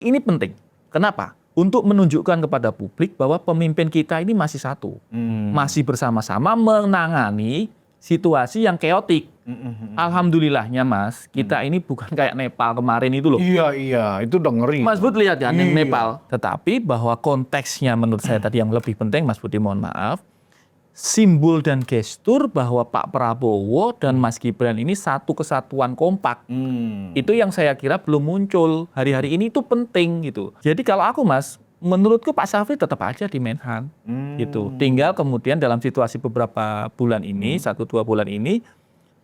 Ini penting. Kenapa? Untuk menunjukkan kepada publik bahwa pemimpin kita ini masih satu. Masih bersama-sama menangani situasi yang keotik. Alhamdulillahnya Mas, kita ini bukan kayak Nepal kemarin itu loh. Iya, itu udah ngeri. Mas Bud lihat kan yang Iya. Nepal. Tetapi bahwa konteksnya menurut saya tadi yang lebih penting, Mas Budi mohon maaf, simbol dan gestur bahwa Pak Prabowo dan Mas Gibran ini satu kesatuan kompak. Itu yang saya kira belum muncul hari-hari ini, itu penting gitu. Jadi kalau aku Mas, menurutku Pak Syafri tetap aja di Menhan gitu. Tinggal kemudian dalam situasi beberapa bulan ini, 1-2 bulan ini,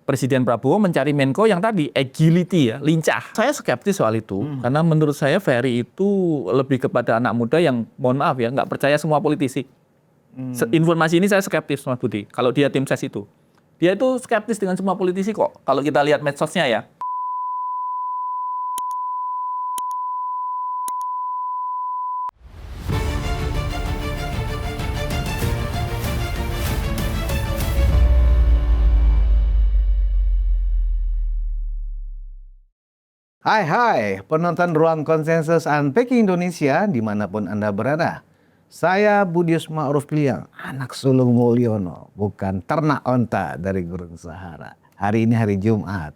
Presiden Prabowo mencari Menko yang tadi agility ya, lincah. Saya skeptis soal itu karena menurut saya Ferry itu lebih kepada anak muda yang mohon maaf ya nggak percaya semua politisi. Informasi ini saya skeptis Mas Budi. Kalau dia tim ses itu, dia itu skeptis dengan semua politisi kok. Kalau kita lihat medsosnya ya. Hai, penonton Ruang Konsensus Unpacking Indonesia dimanapun Anda berada. Saya Budius Ma'ruf Kliang, anak sulung Mulyono, bukan ternak onta dari Gurun Sahara. Hari ini hari Jumat,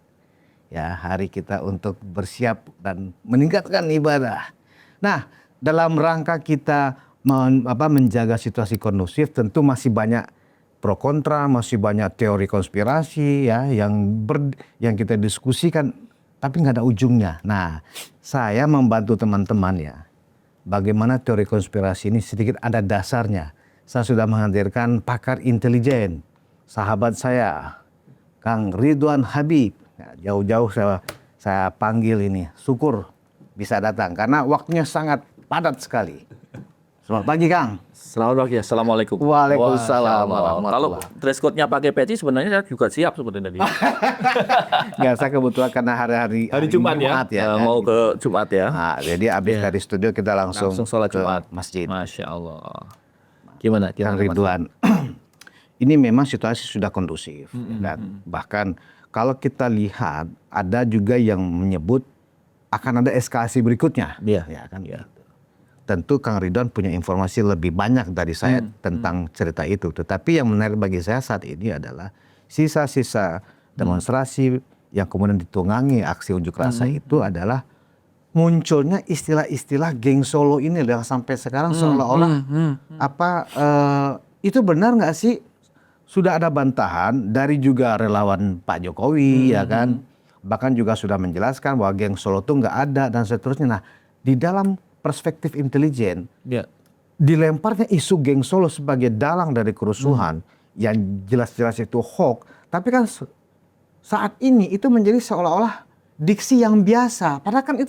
ya hari kita untuk bersiap dan meningkatkan ibadah. Nah, dalam rangka kita menjaga situasi kondusif, tentu masih banyak pro kontra, masih banyak teori konspirasi ya yang kita diskusikan. Tapi nggak ada ujungnya. Nah, saya membantu teman-teman ya. Bagaimana teori konspirasi ini sedikit ada dasarnya. Saya sudah menghadirkan pakar intelijen, sahabat saya, Kang Ridwan Habib. Ya, jauh-jauh saya panggil ini. Syukur bisa datang karena waktunya sangat padat sekali. Selamat pagi, Kang. Selamat pagi, assalamualaikum. Waalaikumsalam. Kalau dress code-nya pakai peci sebenarnya saya juga siap sebenarnya tadi. Nggak, saya kebetulan karena hari Jumat ya, mau ke Jumat ya. Nah, jadi abis dari studio kita langsung sholat ke Jumat masjid. Masya Allah. Gimana? Kang Ridwan, ini memang situasi sudah kondusif dan bahkan kalau kita lihat ada juga yang menyebut akan ada eskalasi berikutnya. Iya. Ya kan. Tentu Kang Ridwan punya informasi lebih banyak dari saya tentang cerita itu. Tetapi yang menarik bagi saya saat ini adalah sisa-sisa demonstrasi yang kemudian ditunggangi aksi unjuk rasa itu adalah munculnya istilah-istilah geng Solo ini yang sampai sekarang seolah-olah itu benar nggak sih? Sudah ada bantahan dari juga relawan Pak Jokowi ya kan, bahkan juga sudah menjelaskan bahwa geng Solo itu nggak ada dan seterusnya. Nah, di dalam perspektif intelijen, dilemparnya isu geng Solo sebagai dalang dari kerusuhan yang jelas-jelas itu hoax, tapi kan saat ini itu menjadi seolah-olah diksi yang biasa. Padahal kan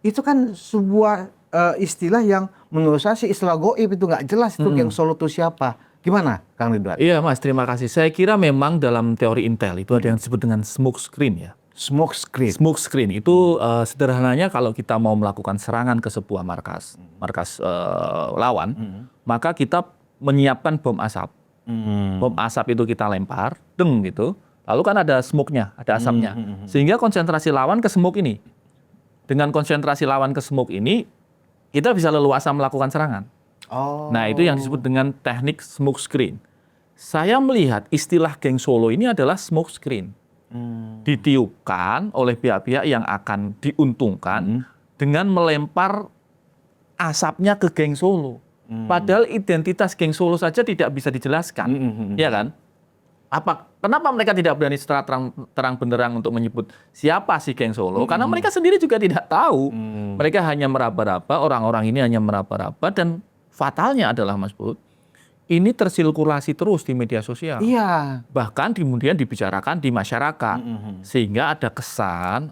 itu kan sebuah istilah yang menurut saya sih istilah goib, itu nggak jelas itu geng Solo itu siapa. Gimana, Kang Ridwan? Iya Mas, terima kasih. Saya kira memang dalam teori intel itu ada yang disebut dengan smoke screen ya. Smoke screen. Smoke screen itu sederhananya kalau kita mau melakukan serangan ke sebuah markas lawan, maka kita menyiapkan bom asap. Bom asap itu kita lempar, deng gitu. Lalu kan ada smoke-nya, ada asapnya. Sehingga konsentrasi lawan ke smoke ini. Dengan konsentrasi lawan ke smoke ini, kita bisa leluasa melakukan serangan. Nah, itu yang disebut dengan teknik smoke screen. Saya melihat istilah geng Solo ini adalah smoke screen. Ditiupkan oleh pihak-pihak yang akan diuntungkan dengan melempar asapnya ke geng Solo. Padahal identitas geng Solo saja tidak bisa dijelaskan, ya kan? Kenapa mereka tidak berani secara terang benderang untuk menyebut siapa sih geng Solo? Karena mereka sendiri juga tidak tahu. Mereka hanya meraba-raba, orang-orang ini hanya meraba-raba, dan fatalnya adalah Mas Bud, ini tersirkulasi terus di media sosial. Iya. Bahkan kemudian dibicarakan di masyarakat. Sehingga ada kesan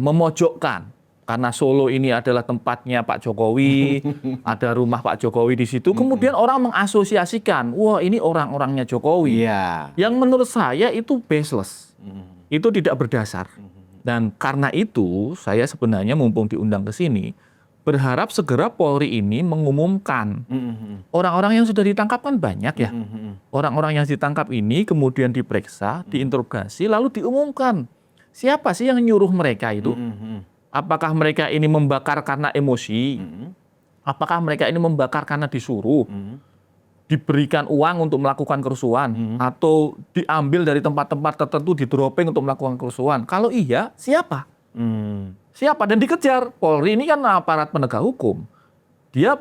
memojokkan. Karena Solo ini adalah tempatnya Pak Jokowi, ada rumah Pak Jokowi di situ. Kemudian orang mengasosiasikan, wah ini orang-orangnya Jokowi. Iya. Yang menurut saya itu baseless. Itu tidak berdasar. Dan karena itu saya sebenarnya mumpung diundang ke sini, berharap segera Polri ini mengumumkan. Orang-orang yang sudah ditangkap kan banyak ya. Orang-orang yang ditangkap ini kemudian diperiksa, diinterogasi, lalu diumumkan. Siapa sih yang nyuruh mereka itu? Apakah mereka ini membakar karena emosi? Apakah mereka ini membakar karena disuruh? Diberikan uang untuk melakukan kerusuhan? Atau diambil dari tempat-tempat tertentu, di-dropping untuk melakukan kerusuhan? Kalau iya, siapa? Siapa? Dan dikejar. Polri ini kan aparat penegak hukum. Dia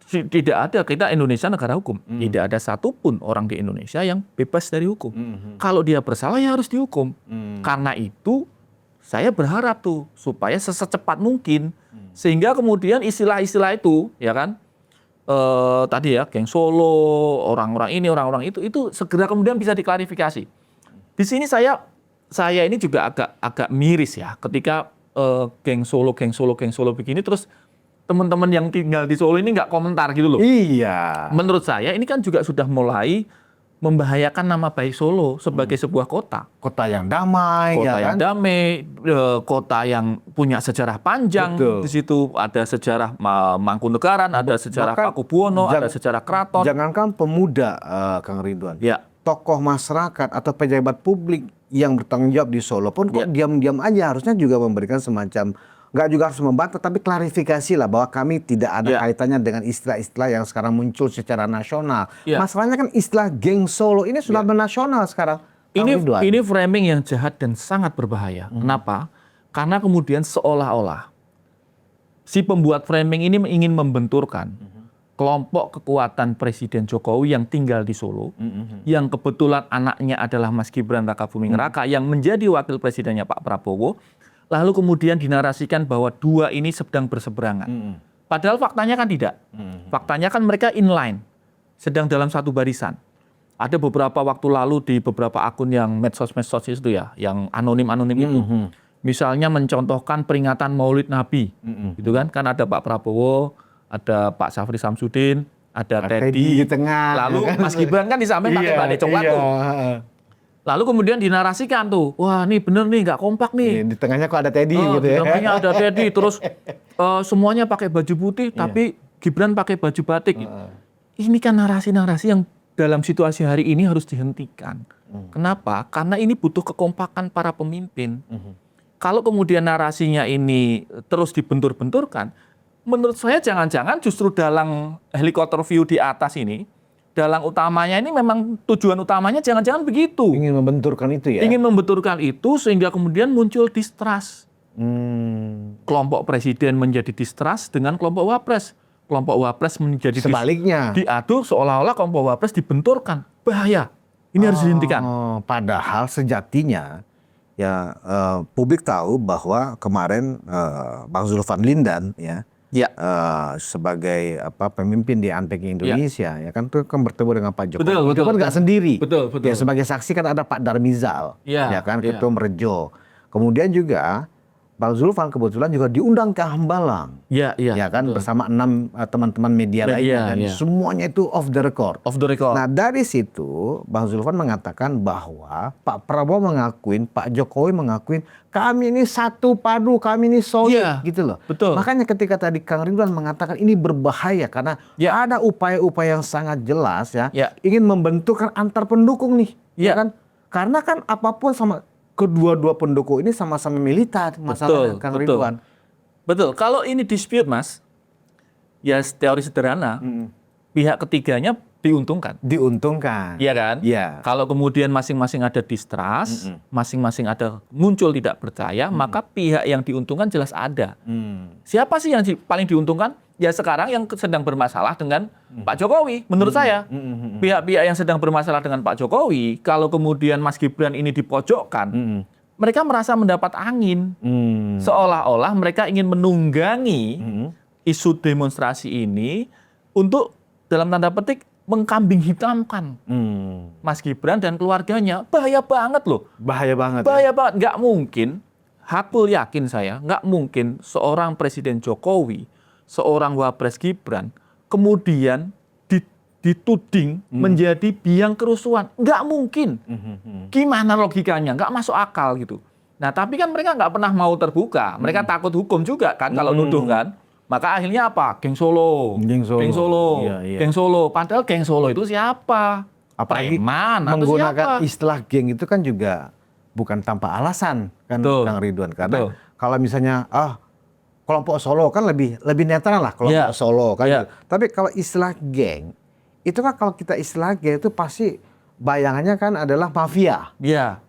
tidak ada, kita Indonesia negara hukum. Tidak ada satupun orang di Indonesia yang bebas dari hukum. Kalau dia bersalah ya harus dihukum. Karena itu saya berharap tuh supaya secepat mungkin. Sehingga kemudian istilah-istilah itu, ya kan, tadi ya, geng Solo, orang-orang ini, orang-orang itu segera kemudian bisa diklarifikasi. Di sini saya ini juga agak miris ya, ketika geng Solo begini, terus teman-teman yang tinggal di Solo ini nggak komentar gitu loh. Iya. Menurut saya ini kan juga sudah mulai membahayakan nama baik Solo sebagai sebuah kota. Kota yang damai, Kota ya yang kan? damai, kota yang punya sejarah panjang. Betul. Di situ ada sejarah Mangkunegaran, ada sejarah Bahkan Pakubuwono, ada sejarah keraton. Jangankan pemuda, Kang Ridwan. Ya, Tokoh masyarakat atau pejabat publik yang bertanggung jawab di Solo pun kok diam-diam aja, harusnya juga memberikan semacam, nggak juga harus membantah, tapi klarifikasi lah bahwa kami tidak ada kaitannya dengan istilah-istilah yang sekarang muncul secara nasional. Masalahnya kan istilah geng Solo ini sudah menasional sekarang. Kang Ridwan. ini framing yang jahat dan sangat berbahaya. Kenapa? Karena kemudian seolah-olah si pembuat framing ini ingin membenturkan kelompok kekuatan Presiden Jokowi yang tinggal di Solo, yang kebetulan anaknya adalah Mas Gibran Rakabuming Raka, yang menjadi wakil presidennya Pak Prabowo, lalu kemudian dinarasikan bahwa dua ini sedang berseberangan. Padahal faktanya kan tidak. Faktanya kan mereka inline, sedang dalam satu barisan. Ada beberapa waktu lalu di beberapa akun yang medsos-medsos itu ya, yang anonim-anonim itu. Misalnya mencontohkan peringatan Maulid Nabi, gitu kan? Kan ada Pak Prabowo, ada Pak Syafri Samsudin, ada Teddy di tengah. Lalu kan? Mas Gibran kan di samping pakai batik coklat tuh. Lalu kemudian dinarasikan tuh, wah nih bener nih nggak kompak nih. Di tengahnya kok ada Teddy gitu Di ya. tengahnya ada Teddy, terus semuanya pakai baju putih, tapi Gibran pakai baju batik. Ini kan narasi-narasi yang dalam situasi hari ini harus dihentikan. Kenapa? Karena ini butuh kekompakan para pemimpin. Kalau kemudian narasinya ini terus dibentur-benturkan, menurut saya jangan-jangan justru dalang helikopter view di atas ini, dalang utamanya ini memang tujuan utamanya jangan-jangan begitu. Ingin membenturkan itu ya? Ingin membenturkan itu sehingga kemudian muncul distrust. Kelompok presiden menjadi distrust dengan kelompok wapres. Kelompok wapres menjadi sebaliknya. Diadu seolah-olah kelompok wapres dibenturkan. Bahaya. Ini harus dihentikan. Padahal sejatinya ya publik tahu bahwa kemarin Bang Zulfan Lindan sebagai pemimpin di Unpacking Indonesia ya kan itu kan bertemu dengan Pak Jokowi. Betul, itu kan nggak sendiri. Betul. Ya sebagai saksi kan ada Pak Darmizal, ya kan Ketum Rejo. Kemudian juga Bang Zulfan kebetulan juga diundang ke Hambalang, ya kan betul. Bersama 6 teman-teman media lainnya dan semuanya itu off the record. Nah dari situ Bang Zulfan mengatakan bahwa Pak Prabowo mengakuin, Pak Jokowi mengakuin kami ini satu padu, kami ini solid gitu loh. Betul. Makanya ketika tadi Kang Ridwan mengatakan ini berbahaya karena ada upaya-upaya yang sangat jelas ingin membentukkan antar pendukung nih, ya kan? Karena kan apapun sama kedua-dua pendukung ini sama-sama militan masalahnya Kang Ridwan. Betul. Kalau ini dispute Mas, ya teori sederhana, pihak ketiganya diuntungkan. Iya kan? Iya. Kalau kemudian masing-masing ada distrust, masing-masing ada muncul tidak percaya, maka pihak yang diuntungkan jelas ada. Siapa sih yang paling diuntungkan? Ya sekarang yang sedang bermasalah dengan Pak Jokowi, menurut saya. Pihak-pihak yang sedang bermasalah dengan Pak Jokowi, kalau kemudian Mas Gibran ini dipojokkan, mereka merasa mendapat angin. Seolah-olah mereka ingin menunggangi isu demonstrasi ini untuk dalam tanda petik mengkambing hitamkan Mas Gibran dan keluarganya. Bahaya banget loh. Bahaya banget. Nggak mungkin, hakul yakin saya, nggak mungkin seorang Presiden Jokowi, seorang Wapres Gibran, kemudian dituding menjadi biang kerusuhan. Nggak mungkin. Gimana logikanya? Nggak masuk akal gitu. Nah tapi kan mereka nggak pernah mau terbuka. Mereka takut hukum juga kan kalau nuduh kan. Maka akhirnya apa? Geng Solo. Geng Solo. Padahal geng Solo itu siapa? Apalagi preman menggunakan istilah geng itu kan juga bukan tanpa alasan kan Kang Ridwan. Karena kalau misalnya kelompok Solo kan lebih netral lah kelompok Solo kan. Gitu. Tapi kalau istilah geng, itu kan kalau kita istilah geng itu pasti bayangannya kan adalah mafia,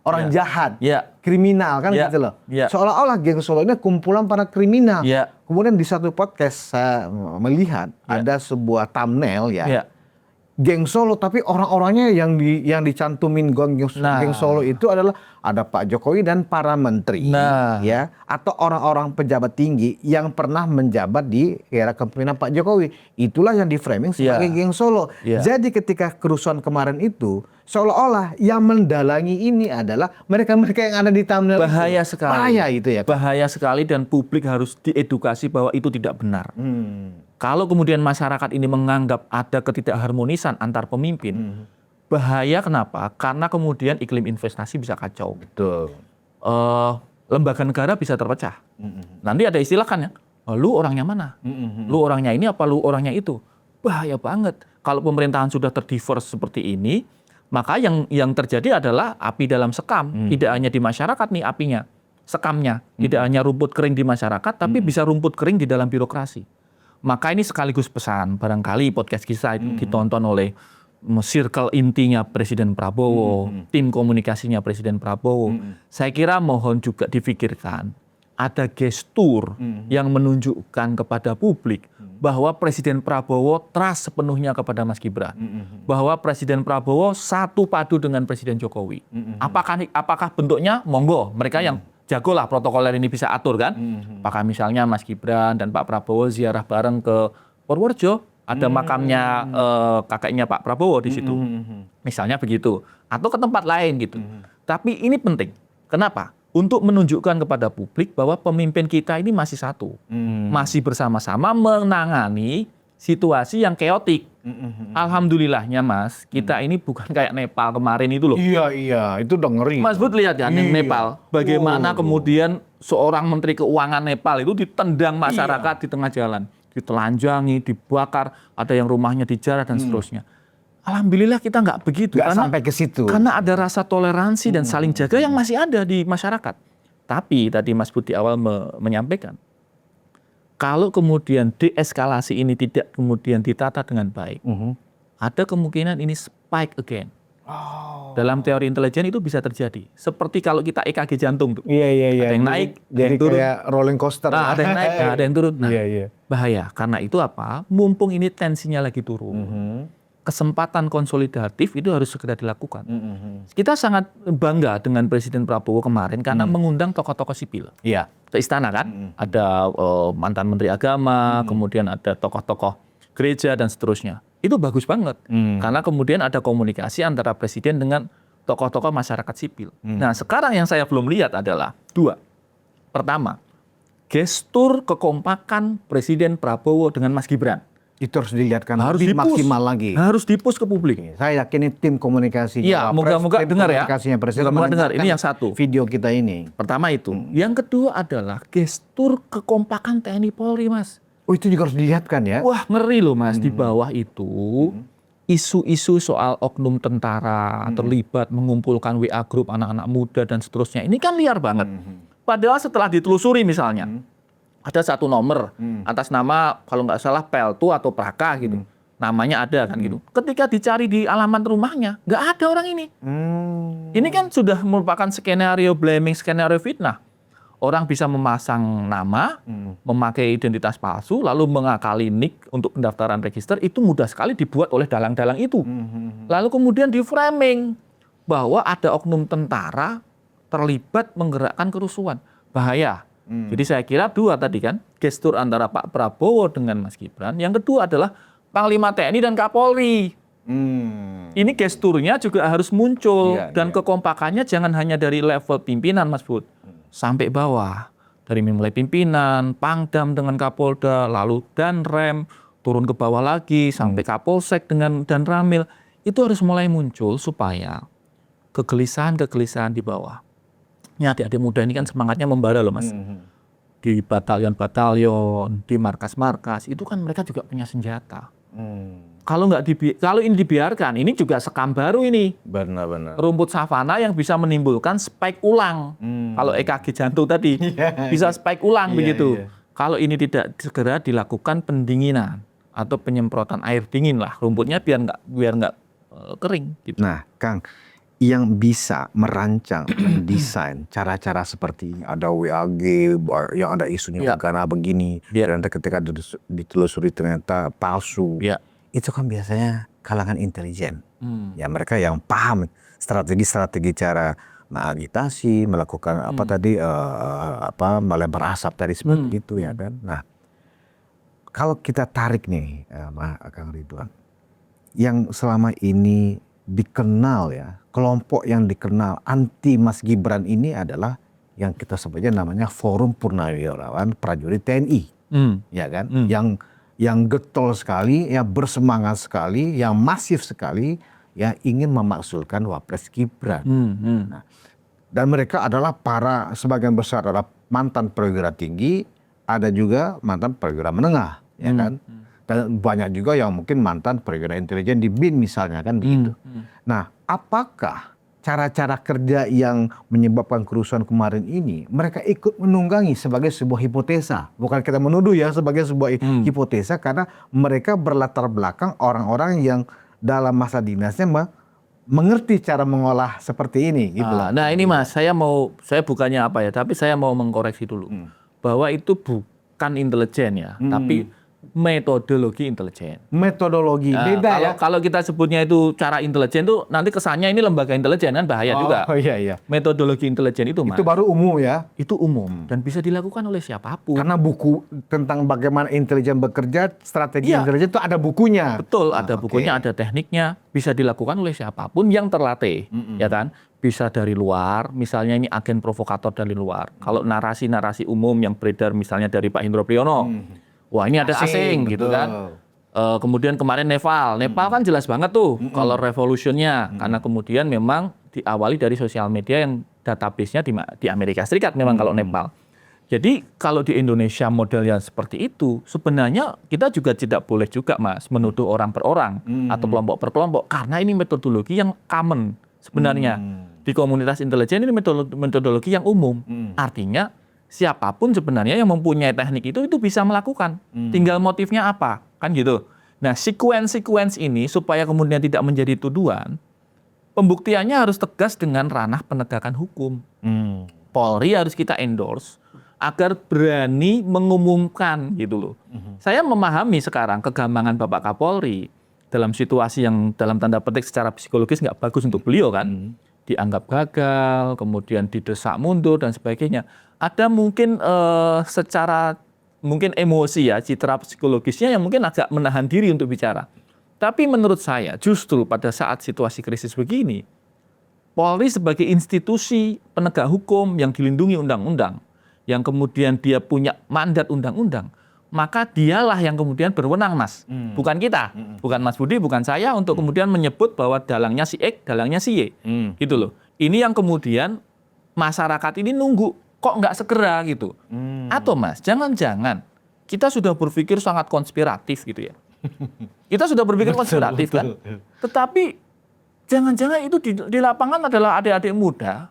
orang jahat, kriminal kan gitu loh. Seolah-olah geng Solo ini kumpulan para kriminal. Kemudian di satu podcast saya melihat ada sebuah thumbnail geng Solo, tapi orang-orangnya yang dicantumin geng Solo itu adalah ada Pak Jokowi dan para menteri, atau orang-orang pejabat tinggi yang pernah menjabat di era kepemimpinan Pak Jokowi. Itulah yang diframing sebagai geng Solo. Jadi ketika kerusuhan kemarin itu, seolah-olah yang mendalangi ini adalah mereka-mereka yang ada di thumbnail. Bahaya sekali. Bahaya itu ya. Bahaya sekali dan publik harus diedukasi bahwa itu tidak benar. Kalau kemudian masyarakat ini menganggap ada ketidakharmonisan antar pemimpin, bahaya kenapa? Karena kemudian iklim investasi bisa kacau. Betul. Lembaga negara bisa terpecah. Nanti ada istilah kan ya, lu orangnya mana? Lu orangnya ini apa lu orangnya itu? Bahaya banget. Kalau pemerintahan sudah terdiverse seperti ini, maka yang terjadi adalah api dalam sekam. Tidak hanya di masyarakat nih apinya, sekamnya. Tidak hanya rumput kering di masyarakat, tapi bisa rumput kering di dalam birokrasi. Maka ini sekaligus pesan, barangkali podcast kita itu ditonton oleh circle intinya Presiden Prabowo, tim komunikasinya Presiden Prabowo. Saya kira mohon juga difikirkan, ada gestur yang menunjukkan kepada publik bahwa Presiden Prabowo trust sepenuhnya kepada Mas Gibran. Bahwa Presiden Prabowo satu padu dengan Presiden Jokowi. Apakah bentuknya? Monggo, mereka yang jago lah protokoler ini bisa atur kan. Apakah misalnya Mas Gibran dan Pak Prabowo ziarah bareng ke Purworejo, ada makamnya kakeknya Pak Prabowo di situ. Misalnya begitu. Atau ke tempat lain gitu. Tapi ini penting. Kenapa? Untuk menunjukkan kepada publik bahwa pemimpin kita ini masih satu. Masih bersama-sama menangani situasi yang keotik. Alhamdulillahnya Mas, kita ini bukan kayak Nepal kemarin itu loh. Iya, itu udah ngeri. Mas Bud lihat kan yang Nepal, bagaimana kemudian seorang Menteri Keuangan Nepal itu ditendang masyarakat di tengah jalan, ditelanjangi, dibakar, ada yang rumahnya dijarah dan seterusnya. Alhamdulillah kita nggak begitu. Nggak sampai ke situ. Karena ada rasa toleransi dan saling jaga yang masih ada di masyarakat. Tapi tadi Mas Bud di awal menyampaikan, kalau kemudian deeskalasi ini tidak kemudian ditata dengan baik, ada kemungkinan ini spike again. Dalam teori intelijen itu bisa terjadi. Seperti kalau kita EKG jantung tuh. Iya. Ada yang naik, jadi turun. kayak rolling coaster. Nah, ada yang naik, ada yang turun. Nah, Iya. bahaya. Karena itu apa? Mumpung ini tensinya lagi turun. Kesempatan konsolidatif itu harus segera dilakukan. Kita sangat bangga dengan Presiden Prabowo kemarin karena mengundang tokoh-tokoh sipil. Iya. Ke istana kan, ada mantan Menteri Agama, kemudian ada tokoh-tokoh gereja dan seterusnya. Itu bagus banget, karena kemudian ada komunikasi antara Presiden dengan tokoh-tokoh masyarakat sipil. Nah sekarang yang saya belum lihat adalah dua. Pertama, gestur kekompakan Presiden Prabowo dengan Mas Gibran. Itu harus dilihatkan Harus lebih di-push. maksimal lagi. Harus di-push ke publik. Saya yakin ini tim komunikasinya. Iya, moga-moga dengar ya. Komunikasinya Presiden. Moga-moga dengar. Ini yang satu. Video kita ini. Pertama itu. Yang kedua adalah gestur kekompakan TNI Polri, Mas. Oh itu juga harus dilihatkan ya. Wah ngeri loh Mas, di bawah itu isu-isu soal oknum tentara terlibat mengumpulkan WA grup anak-anak muda dan seterusnya. Ini kan liar banget. Padahal setelah ditelusuri misalnya, ada satu nomor atas nama kalau nggak salah Peltu atau Praka gitu. Namanya ada kan gitu. Ketika dicari di alamat rumahnya, nggak ada orang ini. Ini kan sudah merupakan skenario blaming, skenario fitnah. Orang bisa memasang nama, memakai identitas palsu, lalu mengakali nick untuk pendaftaran register, itu mudah sekali dibuat oleh dalang-dalang itu. Lalu kemudian di framing bahwa ada oknum tentara terlibat menggerakkan kerusuhan. Bahaya. Jadi saya kira dua tadi kan, gestur antara Pak Prabowo dengan Mas Gibran. Yang kedua adalah Panglima TNI dan Kapolri. Ini gesturnya juga harus muncul. Dan kekompakannya jangan hanya dari level pimpinan Mas Bud. Sampai bawah. Dari mulai pimpinan, Pangdam dengan Kapolda, lalu Danrem, turun ke bawah lagi, sampai Kapolsek dengan Danramil. Itu harus mulai muncul supaya kegelisahan-kegelisahan di bawah. Ini adik-adik muda ini kan semangatnya membara loh Mas. Di batalion-batalion, di markas-markas, itu kan mereka juga punya senjata. Kalau ini dibiarkan, ini juga sekam baru ini. Benar-benar. Rumput savana yang bisa menimbulkan spike ulang. Kalau EKG jantung tadi bisa spike ulang begitu. kalau ini tidak segera dilakukan pendinginan atau penyemprotan air dingin lah rumputnya biar nggak kering. Gitu. Nah, Kang, yang bisa merancang, mendesain cara-cara seperti ini, ada WAG, yang ada isunya karena begini, dan ketika ditelusuri ternyata palsu, itu kan biasanya kalangan intelijen. Ya mereka yang paham strategi-strategi cara mengagitasi, melakukan melebar asap tadi seperti itu ya kan. Nah, kalau kita tarik nih, Kang Ridwan, yang selama ini dikenal ya, kelompok yang dikenal anti Mas Gibran ini adalah yang kita sebutnya namanya Forum Purnawirawan Prajurit TNI, ya kan? Yang getol sekali, ya bersemangat sekali, yang masif sekali, ya ingin memakzulkan Wapres Gibran. Nah, dan mereka adalah sebagian besar adalah mantan perwira tinggi, ada juga mantan perwira menengah, ya kan? Dan banyak juga yang mungkin mantan perwira intelijen di BIN misalnya kan begitu. Nah, apakah cara-cara kerja yang menyebabkan kerusuhan kemarin ini mereka ikut menunggangi sebagai sebuah hipotesa? Bukan kita menuduh ya, sebagai sebuah hipotesa karena mereka berlatar belakang orang-orang yang dalam masa dinasnya mengerti cara mengolah seperti ini. Gitu. Nah ini Mas, saya bukannya apa ya, tapi saya mau mengkoreksi dulu bahwa itu bukan intelijen ya, tapi metodologi intelijen. Metodologi beda ya. Kalau kita sebutnya itu cara intelijen tuh nanti kesannya ini lembaga intelijen kan bahaya juga. Oh iya. Metodologi intelijen itu Mas. Itu baru umum ya. Itu umum dan bisa dilakukan oleh siapapun. Karena buku tentang bagaimana intelijen bekerja, strategi intelijen itu ada bukunya. Betul, ada bukunya, ada tekniknya, bisa dilakukan oleh siapapun yang terlatih, ya kan? Bisa dari luar, misalnya ini agen provokator dari luar. Kalau narasi-narasi umum yang beredar misalnya dari Pak Hendro Priyono. Wah ini ada asing gitu kan. Kemudian kemarin Nepal kan jelas banget tuh kalau revolutionnya. Karena kemudian memang diawali dari sosial media yang database-nya di Amerika Serikat memang kalau Nepal. Jadi kalau di Indonesia modelnya seperti itu, sebenarnya kita juga tidak boleh juga Mas menuduh orang per orang atau kelompok per kelompok. Karena ini metodologi yang common sebenarnya. Di komunitas intelijen ini metodologi yang umum. Artinya siapapun sebenarnya yang mempunyai teknik itu bisa melakukan. Tinggal motifnya apa, kan gitu. Nah, sequence ini supaya kemudian tidak menjadi tuduhan, pembuktiannya harus tegas dengan ranah penegakan hukum. Polri harus kita endorse agar berani mengumumkan gitu loh. Saya memahami sekarang kegambangan Bapak Kapolri dalam situasi yang dalam tanda petik secara psikologis nggak bagus untuk beliau kan. Dianggap gagal, kemudian didesak mundur dan sebagainya. Ada mungkin secara mungkin emosi ya, citra psikologisnya yang mungkin agak menahan diri untuk bicara. Tapi menurut saya justru pada saat situasi krisis begini, Polri sebagai institusi penegak hukum yang dilindungi undang-undang, yang kemudian dia punya mandat undang-undang, maka dialah yang kemudian berwenang Mas. Bukan kita, bukan Mas Budi, bukan saya untuk kemudian menyebut bahwa dalangnya si X, dalangnya si Y. Gitu loh. Ini yang kemudian masyarakat ini nunggu, kok nggak segera gitu. Atau Mas, jangan-jangan kita sudah berpikir sangat konspiratif gitu ya. Kita sudah berpikir konspiratif kan. Tetapi jangan-jangan itu di lapangan adalah adik-adik muda,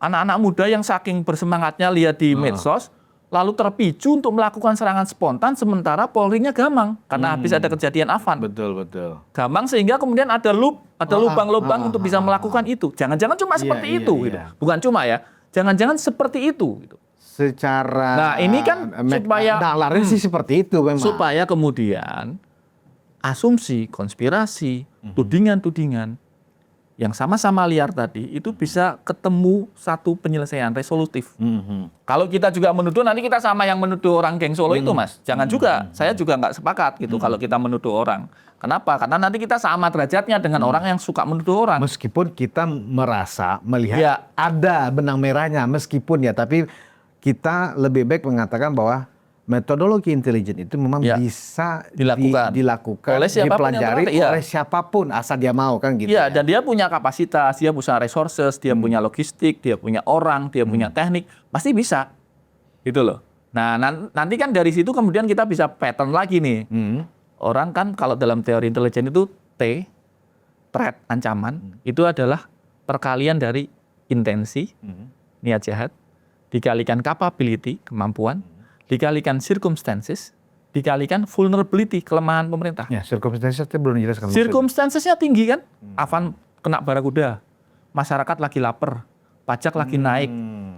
anak-anak muda yang saking bersemangatnya lihat di medsos, lalu terpicu untuk melakukan serangan spontan sementara Polri-nya gamang karena habis ada kejadian Afan. Betul. Gamang sehingga kemudian ada lubang-lubang untuk bisa melakukan itu. Jangan-jangan cuma seperti itu gitu. Bukan cuma ya, jangan-jangan seperti itu gitu. Secara Nah, ini kan supaya lari sih seperti itu memang. Supaya kemudian asumsi, konspirasi, tudingan-tudingan yang sama-sama liar tadi itu bisa ketemu satu penyelesaian resolutif. Kalau kita juga menuduh, nanti kita sama yang menuduh orang geng Solo itu Mas. Jangan juga, saya juga nggak sepakat gitu kalau kita menuduh orang. Kenapa? Karena nanti kita sama derajatnya dengan orang yang suka menuduh orang. Meskipun kita melihat ada benang merahnya, meskipun ya, tapi kita lebih baik mengatakan bahwa metodologi intelijen itu memang bisa dilakukan oleh siapapun, dipelajari oleh siapapun asal dia mau kan gitu. Iya, dan dia punya kapasitas, dia punya resources, dia punya logistik, dia punya orang, dia punya teknik, pasti bisa. Gitu loh. Nah, nanti kan dari situ kemudian kita bisa pattern lagi nih. Orang kan kalau dalam teori intelijen itu T, threat, ancaman, itu adalah perkalian dari intensi, niat jahat, dikalikan capability, kemampuan, dikalikan circumstances, dikalikan vulnerability, kelemahan pemerintah. Ya, circumstances itu belum dijelaskan. Circumstancesnya tinggi kan? Afan kena barakuda, masyarakat lagi lapar, pajak lagi naik.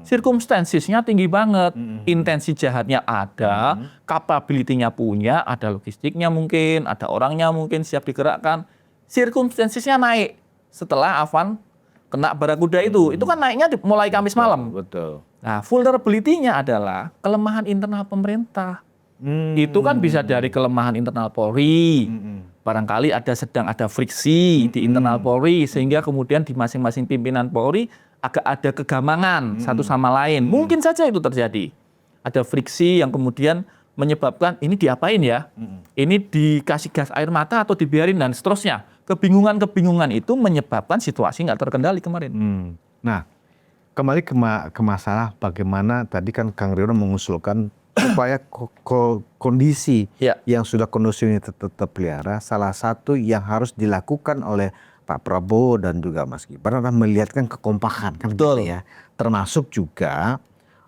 Circumstancesnya tinggi banget, intensi jahatnya ada, capability-nya punya, ada logistiknya mungkin, ada orangnya mungkin siap digerakkan. Circumstancesnya naik setelah Afan kena barakuda itu kan naiknya mulai Kamis malam. Betul. Nah, vulnerability-nya adalah kelemahan internal pemerintah. Itu kan bisa dari kelemahan internal Polri. Barangkali sedang ada friksi di internal Polri sehingga kemudian di masing-masing pimpinan Polri agak ada kegamangan satu sama lain. Mungkin saja itu terjadi. Ada friksi yang kemudian menyebabkan ini diapain ya? Ini dikasih gas air mata atau dibiarin dan seterusnya. Kebingungan-kebingungan itu menyebabkan situasi nggak terkendali kemarin. Nah, kembali ke masalah bagaimana tadi kan Kang Riono mengusulkan supaya kondisi yang sudah kondusif ini tetap terpelihara. Salah satu yang harus dilakukan oleh Pak Prabowo dan juga Mas Gibran adalah melihatkan kekompakan kan gitu ya. Termasuk juga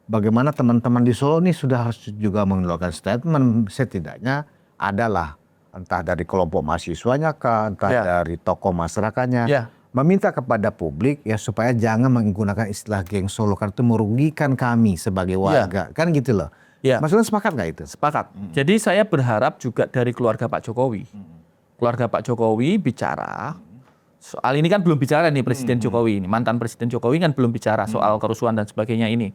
bagaimana teman-teman di Solo ini sudah harus juga mengeluarkan statement setidaknya adalah entah dari kelompok mahasiswanya kah, entah dari tokoh masyarakatnya. Meminta kepada publik ya supaya jangan menggunakan istilah geng Solo karena itu merugikan kami sebagai warga. Kan gitu loh. Mas Gibran sepakat nggak itu? Sepakat. Jadi saya berharap juga dari keluarga Pak Jokowi. Keluarga Pak Jokowi bicara soal ini kan belum bicara nih Presiden Jokowi ini. Mantan Presiden Jokowi kan belum bicara soal kerusuhan dan sebagainya ini.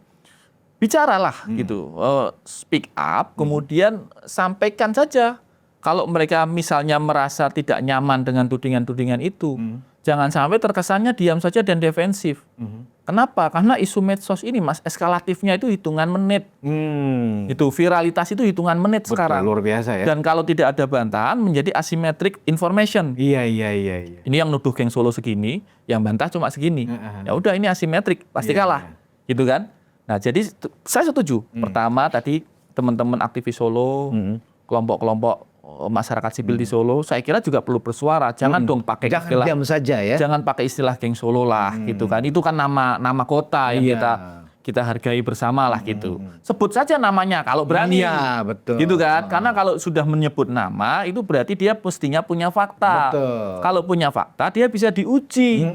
Bicaralah gitu. Speak up kemudian sampaikan saja. Kalau mereka misalnya merasa tidak nyaman dengan tudingan-tudingan itu, jangan sampai terkesannya diam saja dan defensif. Kenapa? Karena isu medsos ini Mas, eskalatifnya itu hitungan menit. Itu viralitas itu hitungan menit sekarang. Luar biasa ya. Dan kalau tidak ada bantahan menjadi asymmetric information. Iya. Ini yang nuduh geng Solo segini, yang bantah cuma segini. Ya udah ini asimetrik, pasti kalah. Gitu kan? Nah, jadi saya setuju. Pertama tadi teman-teman aktivis Solo, kelompok-kelompok masyarakat sipil di Solo, saya kira juga perlu bersuara. Jangan dong pakai istilah, diam saja ya. Jangan pakai istilah geng Solo lah, gitu kan. Itu kan nama kota yang kita hargai bersama lah gitu. Sebut saja namanya kalau berani. Iya, betul. Gitu kan. Karena kalau sudah menyebut nama itu berarti dia mestinya punya fakta. Betul. Kalau punya fakta dia bisa diuji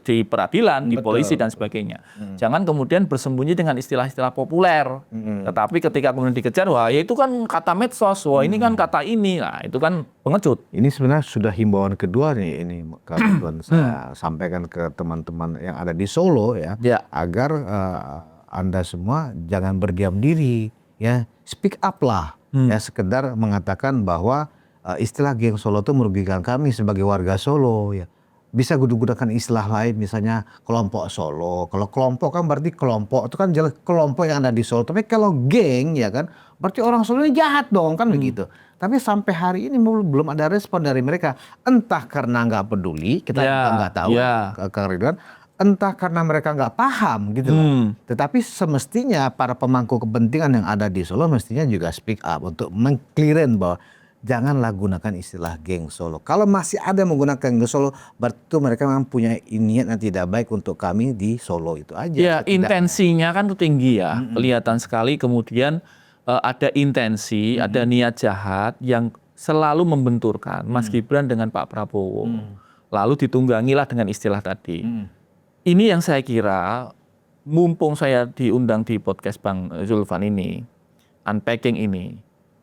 di peradilan, di polisi dan sebagainya. Jangan kemudian bersembunyi dengan istilah-istilah populer. Tetapi ketika kemudian dikejar, wah ya itu kan kata medsos, wah ini kan kata ini. Nah, itu kan pengecut. Ini sebenarnya sudah himbauan kedua nih ini kalau saya sampaikan ke teman-teman yang ada di Solo ya. Agar Anda semua jangan berdiam diri ya, speak up lah ya, sekedar mengatakan bahwa istilah geng Solo itu merugikan kami sebagai warga Solo ya. Bisa gunakan istilah lain misalnya kelompok Solo. Kalau kelompok kan berarti kelompok itu kan jelas kelompok yang ada di Solo. Tapi kalau geng ya kan berarti orang Solo ini jahat dong kan begitu. Tapi sampai hari ini belum ada respon dari mereka. Entah karena nggak peduli, kita nggak tahu Kang Ridwan. Entah karena mereka nggak paham gitu loh. Tetapi semestinya para pemangku kepentingan yang ada di Solo mestinya juga speak up untuk mengclearin bahwa janganlah gunakan istilah geng Solo. Kalau masih ada yang menggunakan geng Solo, berarti mereka memang punya niat yang tidak baik untuk kami di Solo itu aja. Ya, intensinya kan tuh tinggi ya. Kelihatan sekali kemudian ada intensi, ada niat jahat yang selalu membenturkan Mas Gibran dengan Pak Prabowo. Lalu ditunggangilah dengan istilah tadi. Ini yang saya kira, mumpung saya diundang di podcast Bang Zulfan ini, unpacking ini,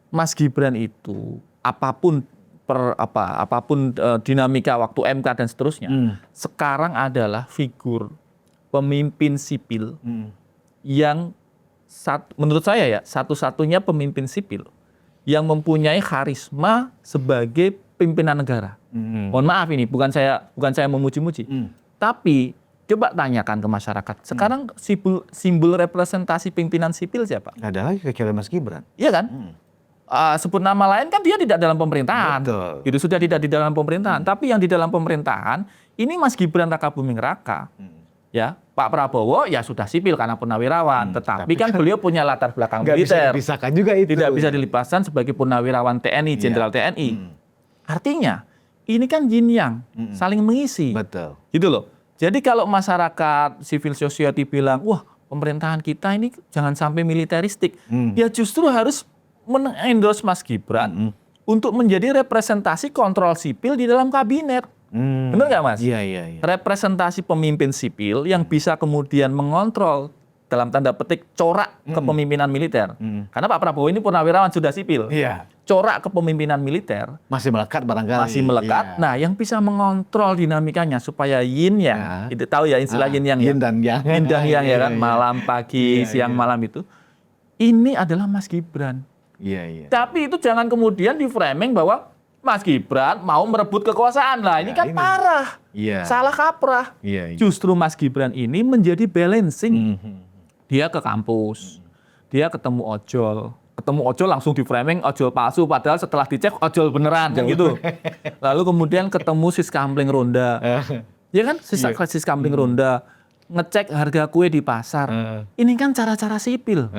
Mas Gibran itu apapun dinamika waktu MK dan seterusnya, sekarang adalah figur pemimpin sipil yang menurut saya ya satu-satunya pemimpin sipil yang mempunyai karisma sebagai pimpinan negara. Mohon maaf ini bukan saya memuji-muji, tapi coba tanyakan ke masyarakat. Sekarang simbol representasi pimpinan sipil siapa? Ada lagi kecuali Mas Gibran. Iya kan? Sebut nama lain kan dia tidak dalam pemerintahan. Betul. Itu sudah tidak di dalam pemerintahan. Tapi yang di dalam pemerintahan ini Mas Gibran Rakabuming Raka. Ya, Pak Prabowo ya sudah sipil karena purnawirawan. Tetapi kan beliau punya latar belakang militer. Bisa dipisahkan juga itu. Tidak bisa dilepaskan sebagai purnawirawan TNI, Jenderal TNI. Artinya ini kan yin yang saling mengisi. Betul. Gitu loh. Jadi kalau masyarakat civil society bilang, wah pemerintahan kita ini jangan sampai militeristik. Ya justru harus men-endorse Mas Gibran untuk menjadi representasi kontrol sipil di dalam kabinet. Benar nggak Mas? Iya. Representasi pemimpin sipil yang bisa kemudian mengontrol dalam tanda petik corak kepemimpinan militer. Karena Pak Prabowo ini purnawirawan sudah sipil. Iya. Corak kepemimpinan militer Masih melekat barangkali. masih melekat. Iya. Nah, yang bisa mengontrol dinamikanya supaya yin yang, itu tahu ya istilah yin yang Yin dan yang. yin dan yang ya kan, Iya. malam pagi, siang malam itu. Ini adalah Mas Gibran. Iya. Tapi itu jangan kemudian di framing bahwa Mas Gibran mau merebut kekuasaan lah. Ini kan parah. Iya. Salah kaprah. Iya. Justru Mas Gibran ini menjadi balancing. Dia ke kampus, dia ketemu ojol langsung di framing ojol palsu, padahal setelah dicek ojol beneran kan gitu. Lalu kemudian ketemu Siskambling Ronda, ya kan Siskambling Ronda ngecek harga kue di pasar. Ini kan cara-cara sipil,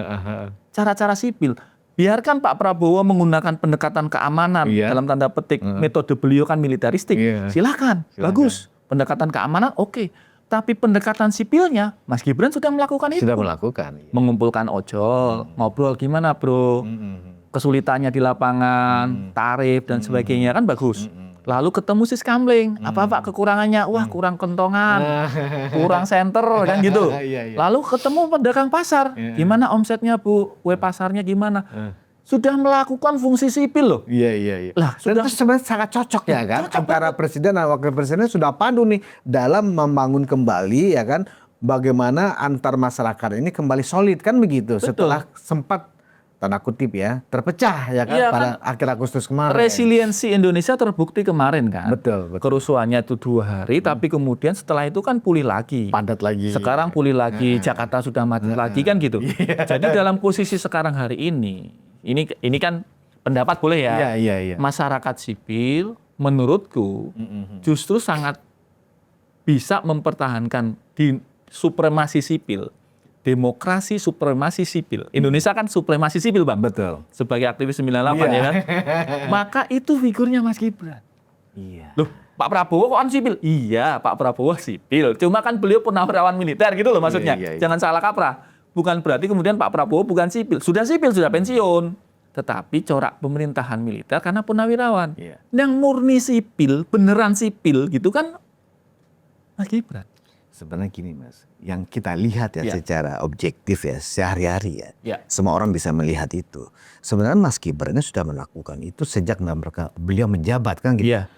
cara-cara sipil. Biarkan Pak Prabowo menggunakan pendekatan keamanan dalam tanda petik metode beliau kan militeristik. Silakan, bagus. Pendekatan keamanan oke. Tapi pendekatan sipilnya, Mas Gibran sudah melakukan itu. Sudah melakukan. Iya. Mengumpulkan ojol, ngobrol gimana bro, kesulitannya di lapangan, tarif dan sebagainya kan bagus. Lalu ketemu Siskambling, apa Pak kekurangannya? Wah kurang kentongan, kurang senter kan gitu. Lalu ketemu pedagang pasar, gimana omsetnya Bu, kue pasarnya gimana? Sudah melakukan fungsi sipil loh. Iya. Lah, Dan itu sebenarnya sangat cocok ya kan, antara presiden dan wakil presiden sudah padu nih dalam membangun kembali ya kan, bagaimana antar masyarakat ini kembali solid kan begitu. Setelah sempat tanda kutip ya terpecah ya kan pada akhir Agustus kemarin. Resiliensi Indonesia terbukti kemarin kan. Betul. Kerusuhannya itu 2 hari, tapi kemudian setelah itu kan pulih lagi. Padat lagi. Sekarang pulih lagi, Jakarta sudah mati lagi kan gitu. Jadi dalam posisi sekarang hari ini kan pendapat boleh ya. Iya. Masyarakat sipil menurutku justru sangat bisa mempertahankan di supremasi sipil. Demokrasi supremasi sipil. Indonesia kan supremasi sipil, Bang. Betul. Sebagai aktivis 98 ya kan. Maka itu figurnya Mas Gibran. Iya. Loh, Pak Prabowo kok sipil? Iya, Pak Prabowo sipil. Cuma kan beliau purnawirawan militer gitu loh maksudnya. Iya. Jangan salah kaprah. Bukan berarti kemudian Pak Prabowo bukan sipil. Sudah sipil, sudah pensiun. Tetapi corak pemerintahan militer karena purnawirawan. Iya. Yang murni sipil, beneran sipil gitu kan Mas Gibran. Sebenarnya gini Mas, yang kita lihat ya secara objektif ya sehari-hari ya, semua orang bisa melihat itu. Sebenarnya Mas Gibran ini sudah melakukan itu sejak beliau menjabat kan gitu. Iya.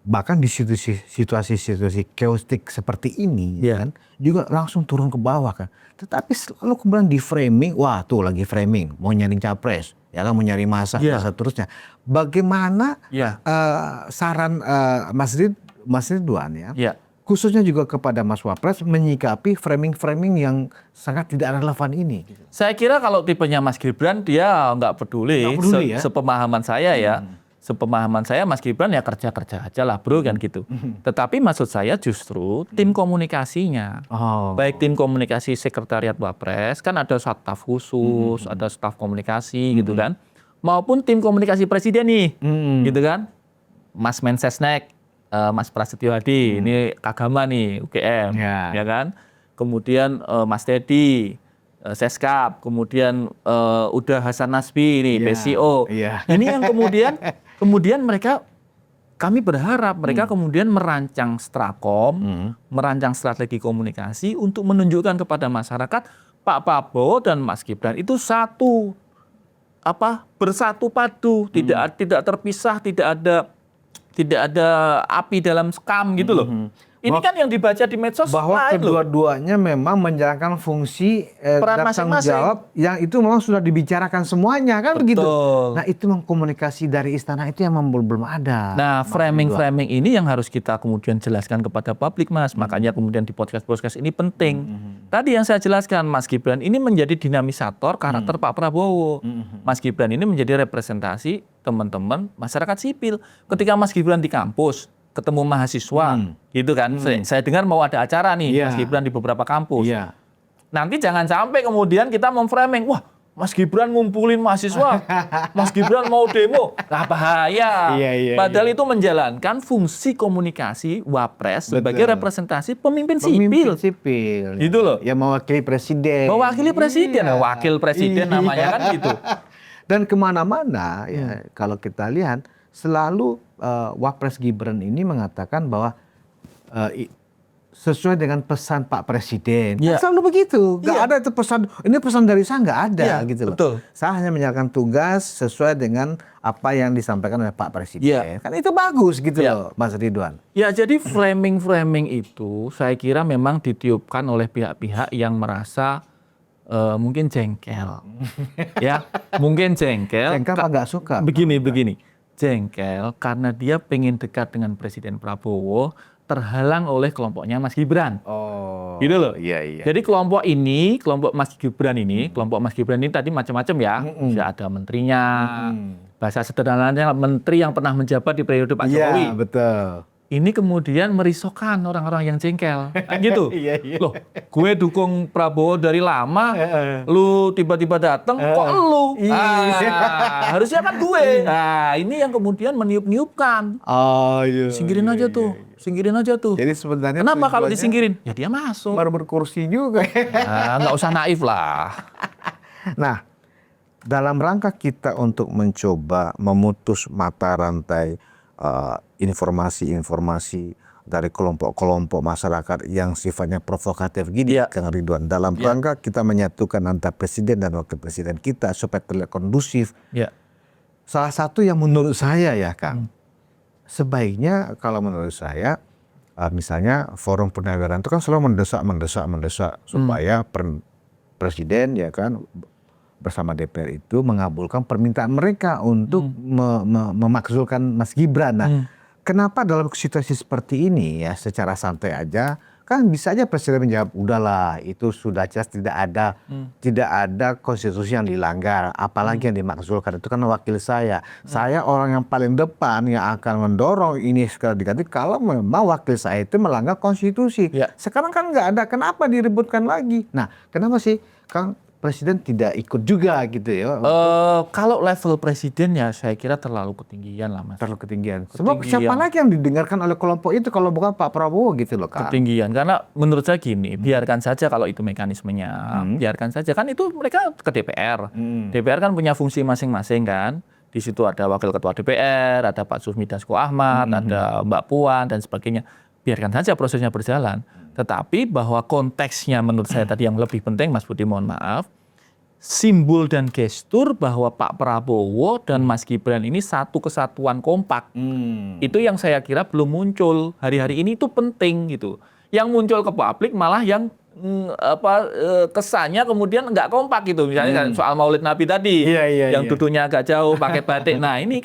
Bahkan di situasi-situasi chaotic seperti ini kan, juga langsung turun ke bawah kan. Tetapi selalu kemudian di framing, wah tuh lagi framing, mau nyari capres, ya kan mau nyari masa dan seterusnya. Bagaimana saran Mas Ridwan ya? Khususnya juga kepada Mas Wapres menyikapi framing-framing yang sangat tidak relevan ini. Saya kira kalau tipenya Mas Gibran dia nggak peduli ya? Sepemahaman saya ya. Sepemahaman saya Mas Gibran ya kerja-kerja aja lah bro kan gitu. Tetapi maksud saya justru tim komunikasinya. Baik tim komunikasi sekretariat Wapres, kan ada staf khusus, ada staf komunikasi gitu kan. Maupun tim komunikasi presiden nih gitu kan. Mas Mensesnek, Mas Prasetyo Hadi, ini Kagama nih, UGM, ya kan. Kemudian Mas Teddy, Seskap, kemudian udah Hasan Nasbi ini, PCO. Ini yang kemudian mereka, kami berharap mereka kemudian merancang strakom, merancang strategi komunikasi untuk menunjukkan kepada masyarakat Pak Prabowo dan Mas Gibran itu bersatu padu, tidak terpisah, tidak ada api dalam skam gitu loh. Ini kan yang dibaca di medsos bahwa kedua-duanya memang menjalankan fungsi peran dan tanggung masing-masing. jawab yang itu memang sudah dibicarakan semuanya kan begitu. Nah itu memang komunikasi dari istana itu yang belum ada. Nah framing ini yang harus kita kemudian jelaskan kepada publik Mas. Makanya kemudian di podcast ini penting. Tadi yang saya jelaskan Mas Gibran ini menjadi dinamisator karakter Pak Prabowo. Mas Gibran ini menjadi representasi teman-teman masyarakat sipil. Ketika Mas Gibran di kampus ketemu mahasiswa gitu kan. Saya dengar mau ada acara nih Mas Gibran di beberapa kampus. Nanti jangan sampai kemudian kita memframing, wah Mas Gibran ngumpulin mahasiswa, Mas Gibran mau demo, lah bahaya. Padahal itu menjalankan fungsi komunikasi Wapres sebagai representasi pemimpin sipil. Gitu loh. Yang mewakili presiden. Mewakili presiden, wakil presiden namanya kan gitu. Dan kemana-mana ya kalau kita lihat selalu Wapres Gibran ini mengatakan bahwa sesuai dengan pesan Pak Presiden. Ya. Selalu begitu. Nggak ada itu pesan, ini pesan dari saya nggak ada Ya, gitu loh. betul. Saya hanya menjalankan tugas sesuai dengan apa yang disampaikan oleh Pak Presiden. Ya. Kan itu bagus gitu Ya. loh, Mas Ridwan. Ya, jadi framing-framing itu saya kira memang ditiupkan oleh pihak-pihak yang merasa mungkin jengkel. Ya, mungkin jengkel. Jengkel apa nggak suka? Begini. Jengkel karena dia pengen dekat dengan Presiden Prabowo, terhalang oleh kelompoknya Mas Gibran. Oh. Gitu loh. Iya. Jadi kelompok Mas Gibran ini, kelompok Mas Gibran ini tadi macam-macam ya. Bisa ada menterinya. Bahasa sederhananya menteri yang pernah menjabat di periode Pak Jokowi. Iya, betul. Ini kemudian merisaukan orang-orang yang jengkel. Kan gitu. Iya. Loh, gue dukung Prabowo dari lama, lu tiba-tiba datang, kok lu? Harusnya kan gue. Nah, ini yang kemudian meniup-niupkan. Oh iya. Singkirin aja tuh. Jadi sebenarnya Kenapa kalau tujuannya disingkirin? Ya dia masuk. baru berkursi juga. Nggak usah naif lah. Nah, dalam rangka kita untuk mencoba memutus mata rantai informasi-informasi dari kelompok-kelompok masyarakat yang sifatnya provokatif gini, Kang Ridwan. Dalam rangka kita menyatukan antara presiden dan wakil presiden kita supaya terlihat kondusif. Salah satu yang menurut saya ya, Kang, sebaiknya kalau menurut saya, misalnya forum purnawiran itu kan selalu mendesak supaya presiden ya kan bersama DPR itu mengabulkan permintaan mereka untuk memakzulkan Mas Gibran. Nah, kenapa dalam situasi seperti ini ya secara santai aja kan bisa aja presiden menjawab udahlah itu sudah jelas tidak ada konstitusi yang dilanggar, apalagi yang dimakzulkan itu kan wakil saya orang yang paling depan yang akan mendorong ini segera diganti kalau memang wakil saya itu melanggar konstitusi. Sekarang kan nggak ada, kenapa diributkan lagi? Nah, kenapa sih Kang Presiden tidak ikut juga gitu ya? Kalau level presiden ya saya kira terlalu ketinggian lah, Mas. Terlalu ketinggian. Sebab siapa lagi yang didengarkan oleh kelompok itu kalau bukan Pak Prabowo gitu loh, Kang? Ketinggian, karena menurut saya gini, biarkan saja kalau itu mekanismenya, biarkan saja. Kan itu mereka ke DPR. DPR kan punya fungsi masing-masing kan. Di situ ada wakil ketua DPR, ada Pak Sufmi Dasko Ahmad, ada Mbak Puan dan sebagainya. Biarkan saja prosesnya berjalan. Tetapi bahwa konteksnya menurut saya tadi yang lebih penting, Mas Budi mohon maaf, simbol dan gestur bahwa Pak Prabowo dan Mas Gibran ini satu kesatuan kompak. Itu yang saya kira belum muncul. Hari-hari ini itu penting gitu. Yang muncul ke publik malah yang kesannya kemudian nggak kompak gitu. Misalnya soal Maulid Nabi tadi, yang duduknya agak jauh pakai batik. Nah ini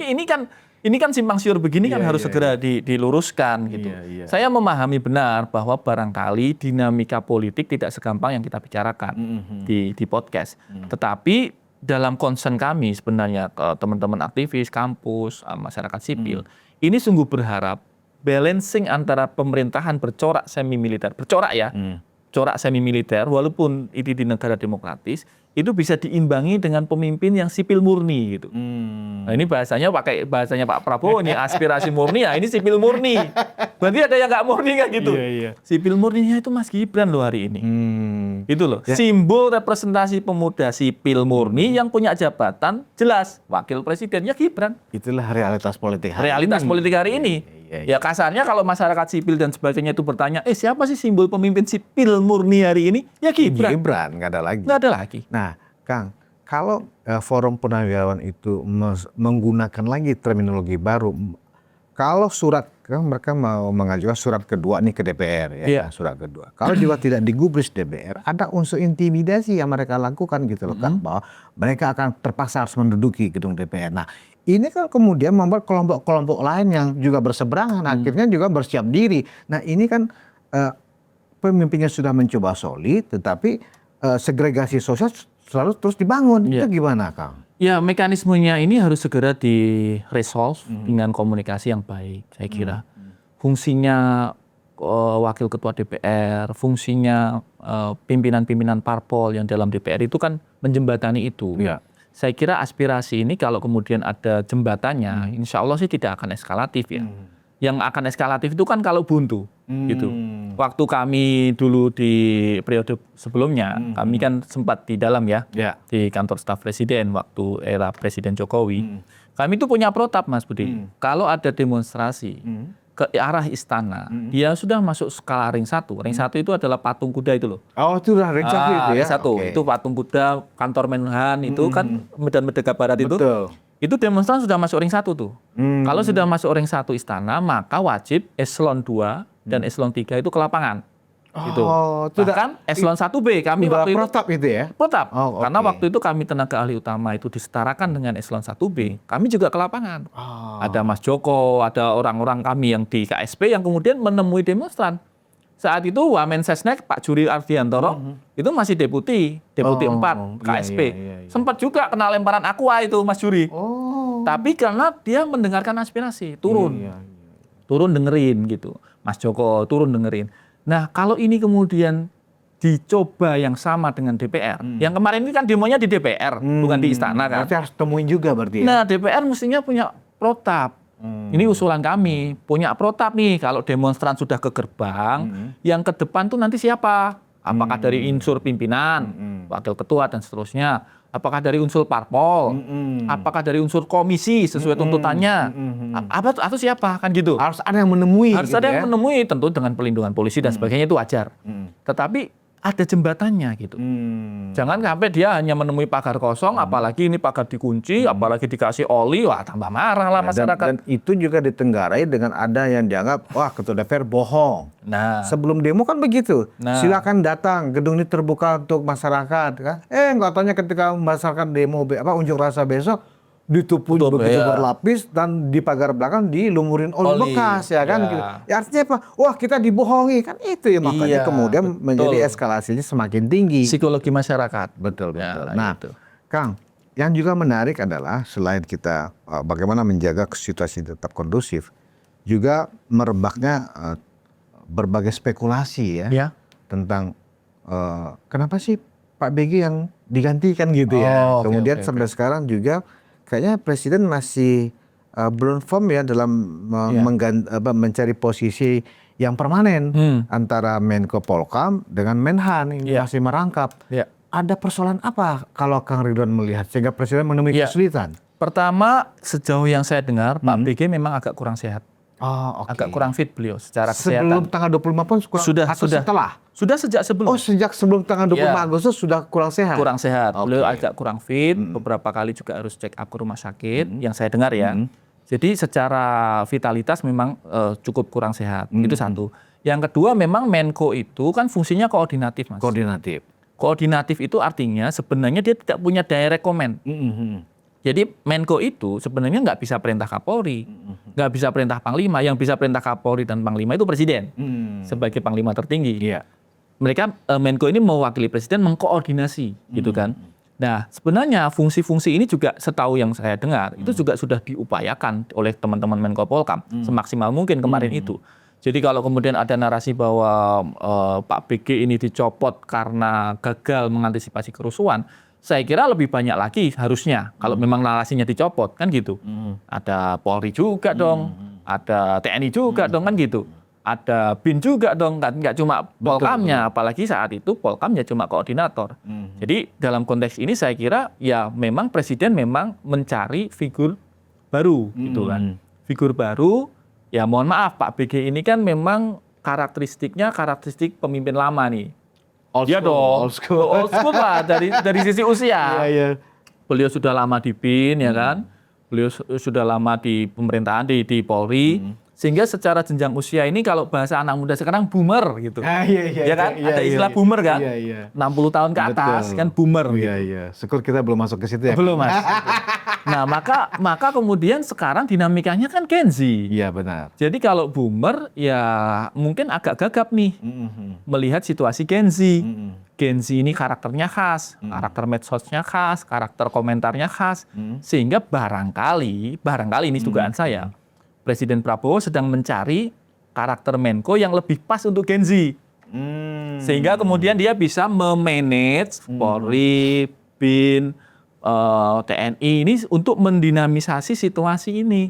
kan simpang siur begini kan harus segera diluruskan gitu. Saya memahami benar bahwa barangkali dinamika politik tidak segampang yang kita bicarakan di podcast. Tetapi dalam concern kami sebenarnya teman-teman aktivis, kampus, masyarakat sipil, ini sungguh berharap balancing antara pemerintahan bercorak semi militer, corak semi militer walaupun itu di negara demokratis, itu bisa diimbangi dengan pemimpin yang sipil murni gitu. Nah ini pakai bahasanya Pak Prabowo nih, aspirasi murni, ya ini sipil murni. Berarti ada yang nggak murni kan gitu. Sipil murninya itu Mas Gibran loh hari ini. Itu loh, simbol representasi pemuda sipil murni yang punya jabatan jelas, wakil presidennya Gibran. Itulah realitas politik hari ini. Ya kasarnya kalau masyarakat sipil dan sebagainya itu bertanya, siapa sih simbol pemimpin sipil murni hari ini? Ya Gibran. Nggak ada lagi. Nggak ada lagi. Nah, Kang, kalau forum purnawirawan itu menggunakan lagi terminologi baru, kalau surat, kan mereka mau mengajukan surat kedua nih ke DPR ya, surat kedua. Kalau juga tidak digubris DPR, ada unsur intimidasi yang mereka lakukan gitu loh, kan, bahwa mereka akan terpaksa harus menduduki gedung DPR. Nah, ini kan kemudian membuat kelompok-kelompok lain yang juga berseberangan akhirnya juga bersiap diri. Nah, ini kan pemimpinnya sudah mencoba solid, tetapi segregasi sosial selalu terus dibangun. Itu gimana, Kang? Ya, mekanismenya ini harus segera di-resolve dengan komunikasi yang baik, saya kira. Fungsinya wakil ketua DPR, fungsinya pimpinan-pimpinan parpol yang dalam DPR itu kan menjembatani itu. Ya. Saya kira aspirasi ini kalau kemudian ada jembatannya, insya Allah sih tidak akan eskalatif ya. Yang akan eskalatif itu kan kalau buntu, gitu. Waktu kami dulu di periode sebelumnya, kami kan sempat di dalam ya, di kantor staf presiden waktu era Presiden Jokowi. Kami itu punya protap, Mas Budi. Kalau ada demonstrasi ke arah istana, dia sudah masuk skala ring 1. Ring 1 itu adalah patung kuda itu loh. Oh, itu udah ring 1 itu ya? Ring 1, Oke. itu patung kuda, kantor Menhan, itu kan Medan Merdeka Barat itu. Betul. Itu demonstran sudah masuk ring 1 tuh. Kalau sudah masuk ring 1 istana, maka wajib eselon 2 dan eselon 3 itu ke lapangan. Gitu. Oh, itu Bahkan eselon 1B kami udah waktu itu protap itu ya? protap. Oh, Karena oke. waktu itu kami tenaga ahli utama itu disetarakan dengan eselon 1B, kami juga ke lapangan. Oh. Ada Mas Joko, ada orang-orang kami yang di KSP yang kemudian menemui demonstran. Saat itu Wamensesnek Pak Juri Ardiantoro itu masih deputi 4 KSP. Iya. Sempat juga kena lemparan aqua itu Mas Juri. Oh. Tapi karena dia mendengarkan aspirasi, turun. Iya. Turun dengerin gitu. Mas Joko turun dengerin. Nah, kalau ini kemudian dicoba yang sama dengan DPR. Yang kemarin ini kan demonya di DPR, bukan di istana kan. Berarti harus temuin juga berarti ya? Nah, DPR mestinya punya protap. Ini usulan kami, punya protap nih kalau demonstran sudah ke gerbang, yang ke depan tuh nanti siapa? Apakah dari unsur pimpinan, wakil ketua dan seterusnya? Apakah dari unsur parpol? Apakah dari unsur komisi sesuai tuntutannya? Atau siapa kan gitu? Harus ada yang menemui. Harus gitu ada ya? yang menemui, tentu dengan pelindungan polisi dan sebagainya itu wajar. Tetapi ada jembatannya gitu. Jangan sampai dia hanya menemui pagar kosong, apalagi ini pagar dikunci, apalagi dikasih oli, wah tambah marah lah masyarakat. Dan itu juga ditenggarai dengan ada yang dianggap, wah ketua DPR bohong. Nah, Sebelum demo kan begitu. Nah. Silakan datang, gedung ini terbuka untuk masyarakat. Kan? Nggak taunya ketika masyarakat demo unjuk rasa besok, ditutup Tutup, begitu ya. berlapis dan di pagar belakang dilumurin oli Oli, bekas ya kan. ya. Gitu. Ya, artinya apa? Wah kita dibohongi kan itu ya makanya Iya, kemudian betul. menjadi eskalasinya semakin tinggi. psikologi masyarakat. Betul. Ya, Nah, itu. Kang, yang juga menarik adalah selain kita bagaimana menjaga situasi tetap kondusif, juga merebaknya berbagai spekulasi ya, Ya. tentang kenapa sih Pak BG yang digantikan gitu ya. Oh, oke, Kemudian oke, sampai sekarang juga kayaknya Presiden masih belum firm ya dalam mencari posisi yang permanen antara Menko Polkam dengan Menhan ini Ya. masih merangkap. Ya. Ada persoalan apa kalau Kang Ridwan melihat sehingga Presiden menemui Ya. kesulitan? Pertama, sejauh yang saya dengar, Pak BG memang agak kurang sehat. Oh, oke. Agak kurang fit beliau secara Sebelum kesehatan. tanggal 25 pun kurang, Sudah, atau sudah. setelah? Sudah sejak sebelum. Oh, sejak sebelum tanggal 25 Ya. Agustus sudah kurang sehat? Kurang sehat. Oke. Beliau agak kurang fit, beberapa kali juga harus check up ke rumah sakit, yang saya dengar ya. Jadi secara vitalitas memang cukup kurang sehat. Itu satu. Yang kedua memang Menko itu kan fungsinya koordinatif, Mas. Koordinatif. Koordinatif itu artinya sebenarnya dia tidak punya direct command. Jadi Menko itu sebenarnya nggak bisa perintah Kapolri, nggak bisa perintah Panglima. Yang bisa perintah Kapolri dan Panglima itu Presiden sebagai Panglima tertinggi. Iya. Mereka Menko ini mewakili Presiden mengkoordinasi, gitu kan. Nah, sebenarnya fungsi-fungsi ini juga setahu yang saya dengar itu juga sudah diupayakan oleh teman-teman Menko Polkam semaksimal mungkin kemarin itu. Jadi kalau kemudian ada narasi bahwa Pak BG ini dicopot karena gagal mengantisipasi kerusuhan, saya kira lebih banyak lagi harusnya kalau memang narasinya dicopot kan gitu. Ada Polri juga dong, ada TNI juga dong kan gitu. Ada BIN juga dong kan, nggak cuma Polkamnya, apalagi saat itu Polkamnya cuma koordinator. Jadi dalam konteks ini saya kira ya memang Presiden memang mencari figur baru gitu kan. Figur baru, ya mohon maaf Pak BG ini kan memang karakteristik pemimpin lama nih. Iya dong, Old school. Old school lah dari sisi usia. Iya. Beliau sudah lama di BIN ya kan, beliau sudah lama di pemerintahan di Polri, sehingga secara jenjang usia ini kalau bahasa anak muda sekarang boomer gitu. Iya. Ya kan, ada istilah boomer kan, Iya. 60 tahun ke atas Betul. kan boomer. Iya. Syukur kita belum masuk ke situ ya. Belum Mas. Nah maka kemudian sekarang dinamikanya kan Gen Z. Iya benar. Jadi kalau boomer ya mungkin agak gagap nih melihat situasi Gen Z. Gen Z ini karakternya khas, karakter medsosnya khas, karakter komentarnya khas, sehingga barangkali ini dugaan saya, Presiden Prabowo sedang mencari karakter Menko yang lebih pas untuk Gen Z. Sehingga kemudian dia bisa memanage Polri, BIN, TNI ini untuk mendinamisasi situasi ini.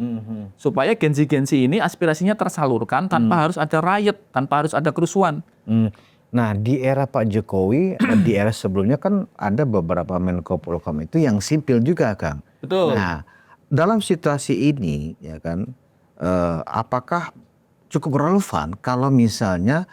Supaya Gen-Z ini aspirasinya tersalurkan tanpa harus ada riot, tanpa harus ada kerusuhan. Nah, di era Pak Jokowi, di era sebelumnya kan ada beberapa Menko Polhukam itu yang sipil juga, Kang. Betul. Nah, dalam situasi ini, ya kan, apakah cukup relevan kalau misalnya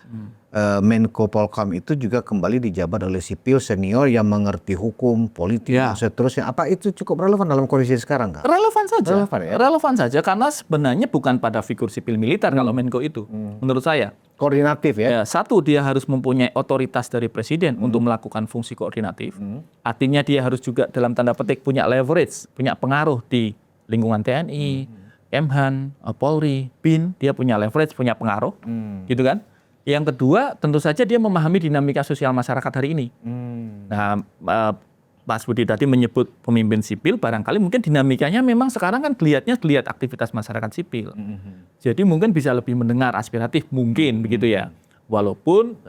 Menko Polhukam itu juga kembali dijabat oleh sipil senior yang mengerti hukum, politik, dan seterusnya. Apa itu cukup relevan dalam kondisi sekarang, Kang? Relevan saja. Relevan, ya? Relevan saja karena sebenarnya bukan pada figur sipil militer kalau Menko itu, menurut saya. Koordinatif ya? Ya, satu, dia harus mempunyai otoritas dari presiden untuk melakukan fungsi koordinatif. Artinya dia harus juga dalam tanda petik punya leverage, punya pengaruh di lingkungan TNI, Kemhan, Polri, BIN, dia punya leverage, punya pengaruh, gitu kan? Yang kedua, tentu saja dia memahami dinamika sosial masyarakat hari ini. Nah, Mas Budi tadi menyebut pemimpin sipil, barangkali mungkin dinamikanya memang sekarang kan lihat aktivitas masyarakat sipil. Jadi mungkin bisa lebih mendengar aspiratif, mungkin begitu ya. Walaupun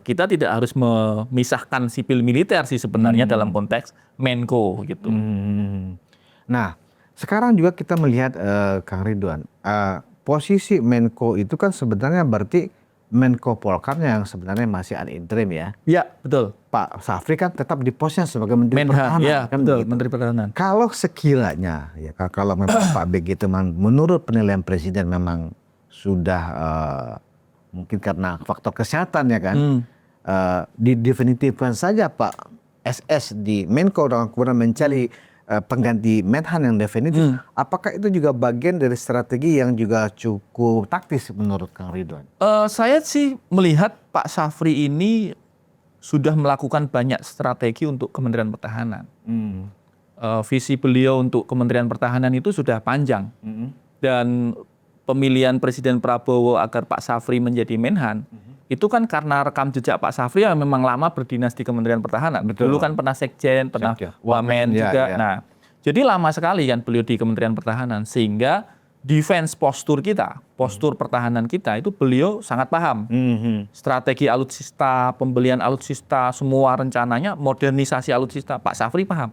kita tidak harus memisahkan sipil militer sih sebenarnya dalam konteks Menko gitu. Nah, sekarang juga kita melihat Kang Ridwan, posisi Menko itu kan sebenarnya berarti Menko Polhukam yang sebenarnya masih ad interim ya. Ya, betul. Pak Safri kan tetap di posnya sebagai Menteri Pertahanan. Ya, kan betul, begitu. Menteri Pertahanan. Kalau sekiranya, ya kalau memang Pak BG itu menurut penilaian Presiden memang sudah mungkin karena faktor kesehatan ya kan, didefinitifkan saja Pak SS di Menko dan kemudian mencari pengganti Menhan yang definitif, apakah itu juga bagian dari strategi yang juga cukup taktis menurut Kang Ridwan? Saya sih melihat Pak Safri ini sudah melakukan banyak strategi untuk Kementerian Pertahanan. Visi beliau untuk Kementerian Pertahanan itu sudah panjang. Dan pemilihan Presiden Prabowo agar Pak Safri menjadi Menhan, itu kan karena rekam jejak Pak Safri yang memang lama berdinas di Kementerian Pertahanan. Betul. Dulu kan pernah Sekjen, pernah Wamen juga. Nah, jadi lama sekali kan beliau di Kementerian Pertahanan, sehingga defense postur kita, postur pertahanan kita itu beliau sangat paham. Strategi alutsista, pembelian alutsista, semua rencananya, modernisasi alutsista, Pak Safri paham.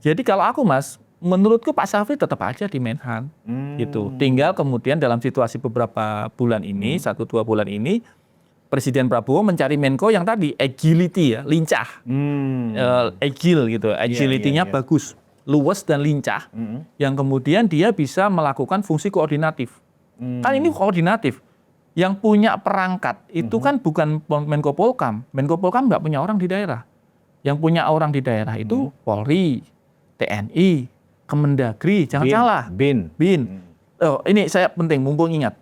Jadi kalau aku Mas, menurutku Pak Safri tetap aja di Menhan, gitu. Tinggal kemudian dalam situasi beberapa bulan ini, 1-2 bulan ini, Presiden Prabowo mencari Menko yang tadi agility ya, lincah, agile gitu, agility-nya bagus, luwes dan lincah, yang kemudian dia bisa melakukan fungsi koordinatif. Kan ini koordinatif, yang punya perangkat itu kan bukan Menko Polhukam, Menko Polhukam nggak punya orang di daerah, yang punya orang di daerah itu Polri, TNI, Kemendagri, jangan salah, BIN. Oh, ini saya penting, mumpung ingat,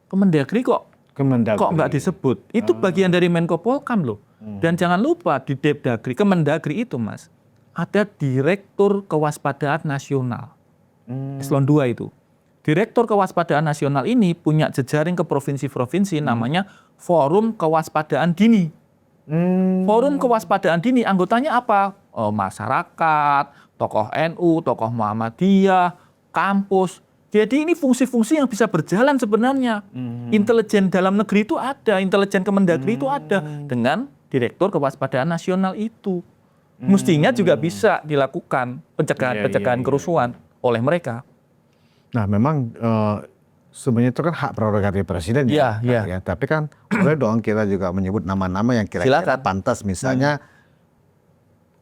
Kemendagri kok nggak disebut? Itu bagian dari Menko Polhukam loh. Dan jangan lupa di Depdagri, Kemendagri itu Mas, ada Direktur Kewaspadaan Nasional. Eselon 2 itu. Direktur Kewaspadaan Nasional ini punya jejaring ke provinsi-provinsi namanya Forum Kewaspadaan Dini. Forum Kewaspadaan Dini anggotanya apa? Masyarakat, tokoh NU, tokoh Muhammadiyah, kampus. Jadi ini fungsi-fungsi yang bisa berjalan sebenarnya. Intelijen dalam negeri itu ada, intelijen Kemendagri itu ada dengan Direktur Kewaspadaan Nasional itu. Mestinya juga bisa dilakukan pencegahan kerusuhan oleh mereka. Nah, memang sebenarnya itu kan hak prerogatif presiden ya. Tapi kan boleh dong kita juga menyebut nama-nama yang kira-kira pantas, misalnya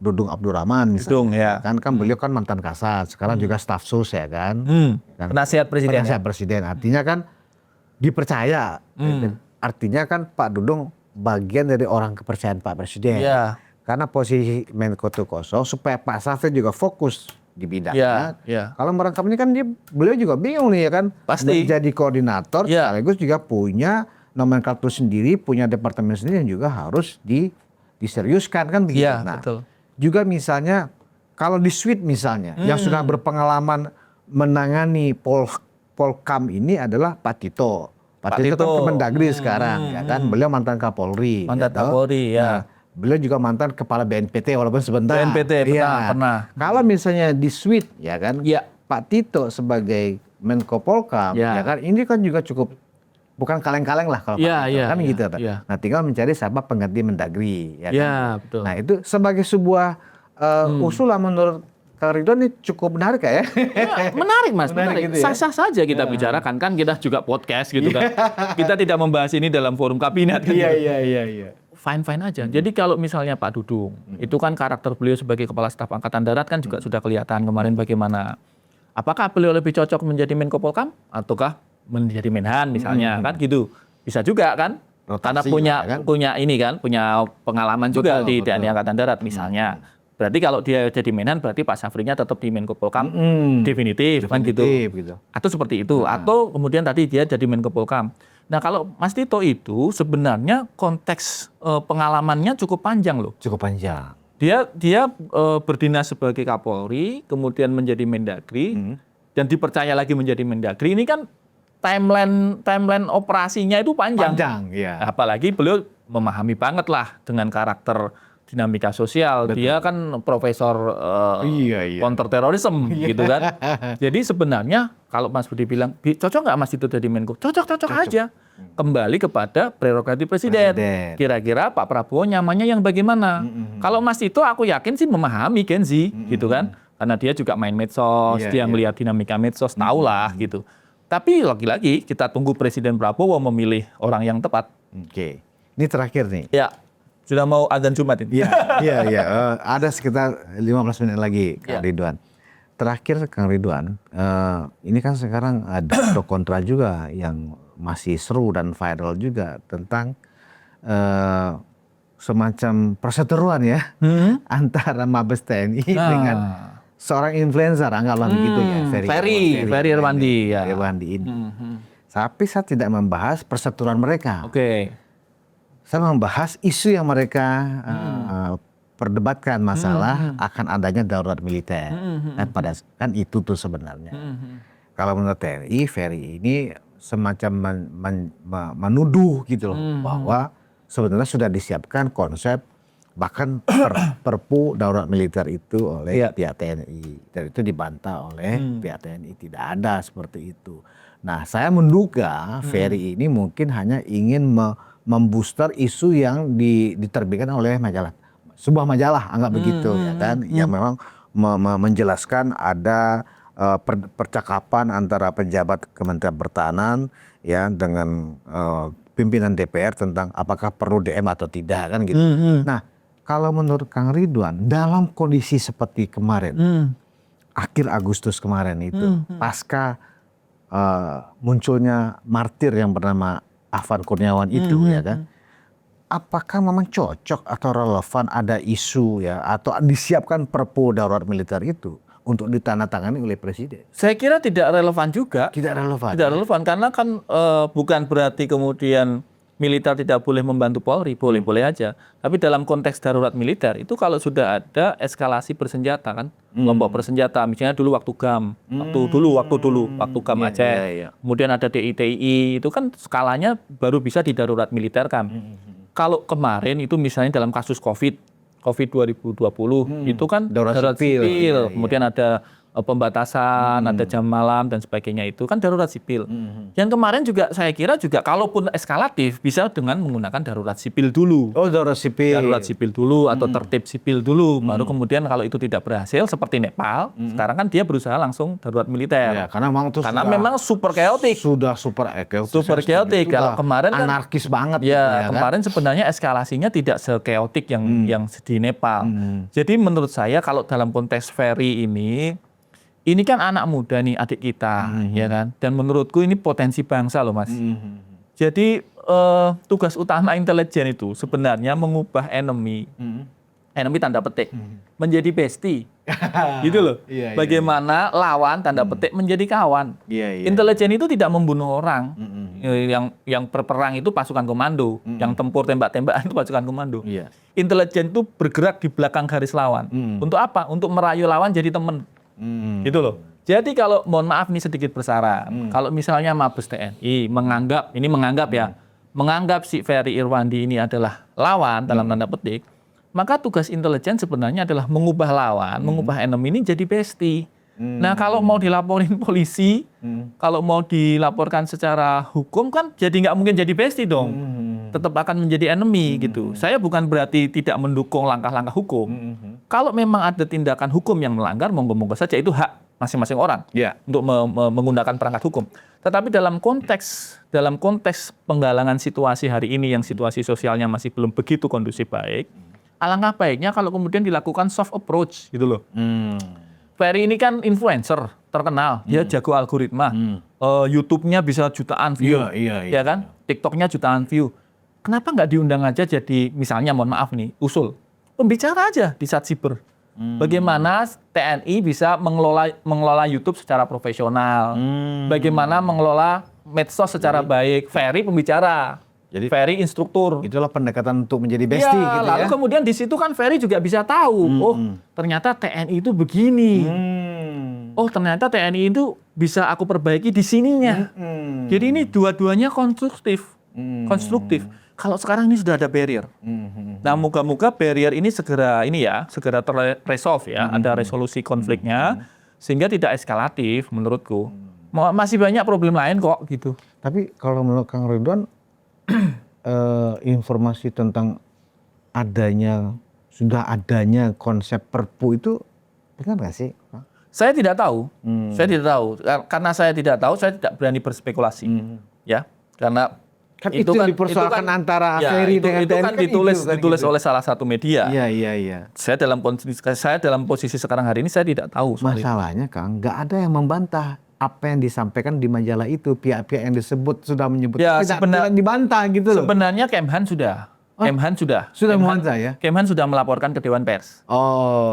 Dudung Abdurrahman misalnya, kan beliau kan mantan Kasat, sekarang juga staf sus ya kan, penasihat presiden. Penasihat presiden, artinya kan dipercaya, artinya kan Pak Dudung bagian dari orang kepercayaan Pak Presiden, karena posisi Menko itu kosong supaya Pak Safri juga fokus di bidangnya. Kalau merangkap ini kan beliau juga bingung nih ya kan, pasti jadi koordinator, sekaligus juga punya nomenklatur sendiri, punya departemen sendiri yang juga harus diseriuskan kan begitu. Nah, betul. Juga misalnya kalau di Sweet misalnya yang sudah berpengalaman menangani Polhukam ini adalah Pak Tito. Pak Tito kan Kemendagri sekarang ya kan, beliau mantan Kapolri. Kapolri ya. Nah, beliau juga mantan kepala BNPT walaupun sebentar. BNPT pernah. Kalau misalnya di Sweet ya kan, Pak Tito sebagai Menko Polhukam ya kan, ini kan juga cukup bukan kaleng-kaleng lah kalau kan gitu. Nah, tinggal mencari siapa pengganti Mendagri ya kan. Betul. Nah, itu sebagai sebuah usulan menurut Kang Ridwan ini cukup menarik ya? Ya, menarik Mas, menarik. gitu ya? Sah-sah saja kita bicarakan, kan kita juga podcast gitu kan. Kita tidak membahas ini dalam forum kabinet kan. Iya. Fine-fine aja. Jadi kalau misalnya Pak Dudung, itu kan karakter beliau sebagai Kepala Staf Angkatan Darat kan juga sudah kelihatan kemarin bagaimana. Apakah beliau lebih cocok menjadi Menko Polkam ataukah menjadi Menhan misalnya kan gitu. Bisa juga kan? Karena Rotasi punya kan? punya pengalaman juga di Betul. TNI Angkatan Darat misalnya. Berarti kalau dia jadi Menhan berarti Pak Syafrinya tetap di Menko Polkam definitif kan gitu. gitu. Atau seperti itu. Atau kemudian tadi dia jadi Menko Polkam. Nah kalau Mas Tito itu sebenarnya konteks pengalamannya cukup panjang loh. Cukup panjang. Dia berdinas sebagai Kapolri, kemudian menjadi Mendagri, dan dipercaya lagi menjadi Mendagri. Ini kan timeline operasinya itu panjang. Iya. Apalagi beliau memahami banget lah dengan karakter dinamika sosial. Betul. Dia kan profesor Iya. counterterorism gitu kan. Jadi sebenarnya kalau Mas Budi bilang, cocok nggak Mas itu jadi Menko? Cocok aja. Kembali kepada prerogatif presiden. Kira-kira Pak Prabowo nyamannya yang bagaimana? Kalau Mas itu aku yakin sih memahami Gen Z gitu kan. Karena dia juga main medsos, dia ngelihat dinamika medsos, tahulah gitu. Tapi lagi-lagi kita tunggu Presiden Prabowo memilih orang yang tepat. Oke. Ini terakhir nih. Ya, sudah mau adzan Jumat ini. Iya. Ada sekitar 15 menit lagi, Kang Ridwan. Terakhir, Kang Ridwan, ini kan sekarang ada pro kontra juga yang masih seru dan viral juga tentang semacam perseteruan ya antara Mabes TNI dengan seorang influencer, anggaplah begitu ya, Ferry Irwandi ya. Irwandi ini. Tapi saya tidak membahas perseteruan mereka. Oke. Saya membahas isu yang mereka perdebatkan masalah akan adanya darurat militer. Kan itu tuh sebenarnya. Kalau menurut TNI, Ferry ini semacam menuduh gitu loh bahwa sebenarnya sudah disiapkan konsep bahkan perpu darurat militer itu oleh pihak TNI. Dan itu dibantah oleh pihak TNI. Tidak ada seperti itu. Nah, saya menduga Ferry ini mungkin hanya ingin membooster isu yang diterbitkan oleh sebuah majalah, anggap begitu ya kan, yang memang menjelaskan ada percakapan antara pejabat Kementerian Pertahanan ya dengan pimpinan DPR tentang apakah perlu DM atau tidak kan gitu. Nah, kalau menurut Kang Ridwan dalam kondisi seperti kemarin, akhir Agustus kemarin itu, pasca munculnya martir yang bernama Afan Kurniawan itu ya kan, apakah memang cocok atau relevan ada isu ya atau disiapkan perpu darurat militer itu untuk ditandatangani oleh presiden? Saya kira tidak relevan juga. Tidak relevan. Tidak relevan karena kan bukan berarti kemudian militer tidak boleh membantu Polri, boleh-boleh aja. Tapi dalam konteks darurat militer itu kalau sudah ada eskalasi bersenjata kan, kelompok bersenjata, misalnya dulu waktu GAM, waktu GAM Aceh, kemudian ada DITI, itu kan skalanya baru bisa didarurat militerkan. Kalau kemarin itu misalnya dalam kasus COVID 2020 itu kan darurat sipil, kemudian ada pembatasan, ada jam malam dan sebagainya itu kan darurat sipil. Yang kemarin juga saya kira juga kalaupun eskalatif bisa dengan menggunakan darurat sipil dulu. Oh, darurat sipil. Darurat sipil dulu atau tertib sipil dulu. Baru kemudian kalau itu tidak berhasil seperti Nepal, sekarang kan dia berusaha langsung darurat militer. Ya, karena memang super chaotic. Sudah super chaotic. Super chaotic. Kalau kemarin kan anarkis banget. Ya, kemarin sebenarnya eskalasinya tidak se-chaotic yang di Nepal. Jadi menurut saya kalau dalam konteks Ferry ini kan anak muda nih, adik kita, ya kan. Dan menurutku ini potensi bangsa loh, Mas. Jadi tugas utama intelijen itu sebenarnya mengubah enemy tanda petik, menjadi bestie. Gitu loh. Bagaimana lawan tanda petik menjadi kawan. Intelijen itu tidak membunuh orang. Yang berperang itu pasukan komando, yang tempur tembak-tembakan itu pasukan komando. Intelijen itu bergerak di belakang garis lawan. Untuk apa? Untuk merayu lawan jadi teman. Gitu loh. Jadi kalau mohon maaf nih sedikit bersaran, kalau misalnya Mabes TNI menganggap si Ferry Irwandi ini adalah lawan dalam tanda petik, maka tugas intelijen sebenarnya adalah mengubah lawan, mengubah enemy ini jadi bestie. Nah kalau mau dilaporin polisi, kalau mau dilaporkan secara hukum kan jadi nggak mungkin jadi bestie dong, tetap akan menjadi enemy gitu. Saya bukan berarti tidak mendukung langkah-langkah hukum. Kalau memang ada tindakan hukum yang melanggar, monggo-monggo saja, itu hak masing-masing orang untuk menggunakan perangkat hukum. Tetapi dalam konteks penggalangan situasi hari ini yang situasi sosialnya masih belum begitu kondusif baik, alangkah baiknya kalau kemudian dilakukan soft approach gitu loh. Ferry ini kan influencer terkenal, dia jago algoritma, YouTube-nya bisa jutaan view, ya kan? TikTok-nya jutaan view. Kenapa nggak diundang aja jadi misalnya, mohon maaf nih, usul pembicara aja di Satsiber. Bagaimana TNI bisa mengelola YouTube secara profesional, bagaimana mengelola medsos secara baik. Ferry pembicara, jadi Ferry instruktur. Itulah pendekatan untuk menjadi bestie gitu lalu ya. kemudian di situ kan Ferry juga bisa tahu, oh ternyata TNI itu begini. Oh ternyata TNI itu bisa aku perbaiki di sininya. Jadi ini dua-duanya konstruktif. Kalau sekarang ini sudah ada barrier. Nah, moga-moga barrier ini segera terresolve ya, ada resolusi konfliknya sehingga tidak eskalatif menurutku. Masih banyak problem lain kok gitu. Tapi kalau menurut Kang Ridwan informasi tentang sudah adanya konsep Perpu itu benar nggak sih? Saya tidak tahu. Saya tidak tahu. Karena saya tidak tahu, saya tidak berani berspekulasi. Ya, karena Kan itu dipersoalkan antara Ferry dengan TNI kan ditulis oleh salah satu media. Iya. Saya dalam posisi sekarang hari ini saya tidak tahu. Masalahnya Kang, nggak ada yang membantah apa yang disampaikan di majalah itu. Pihak-pihak yang disebut sudah menyebut tidak dibantah gitu loh. Sebenarnya Kemhan sudah membantah ya. Kemhan sudah melaporkan ke Dewan Pers.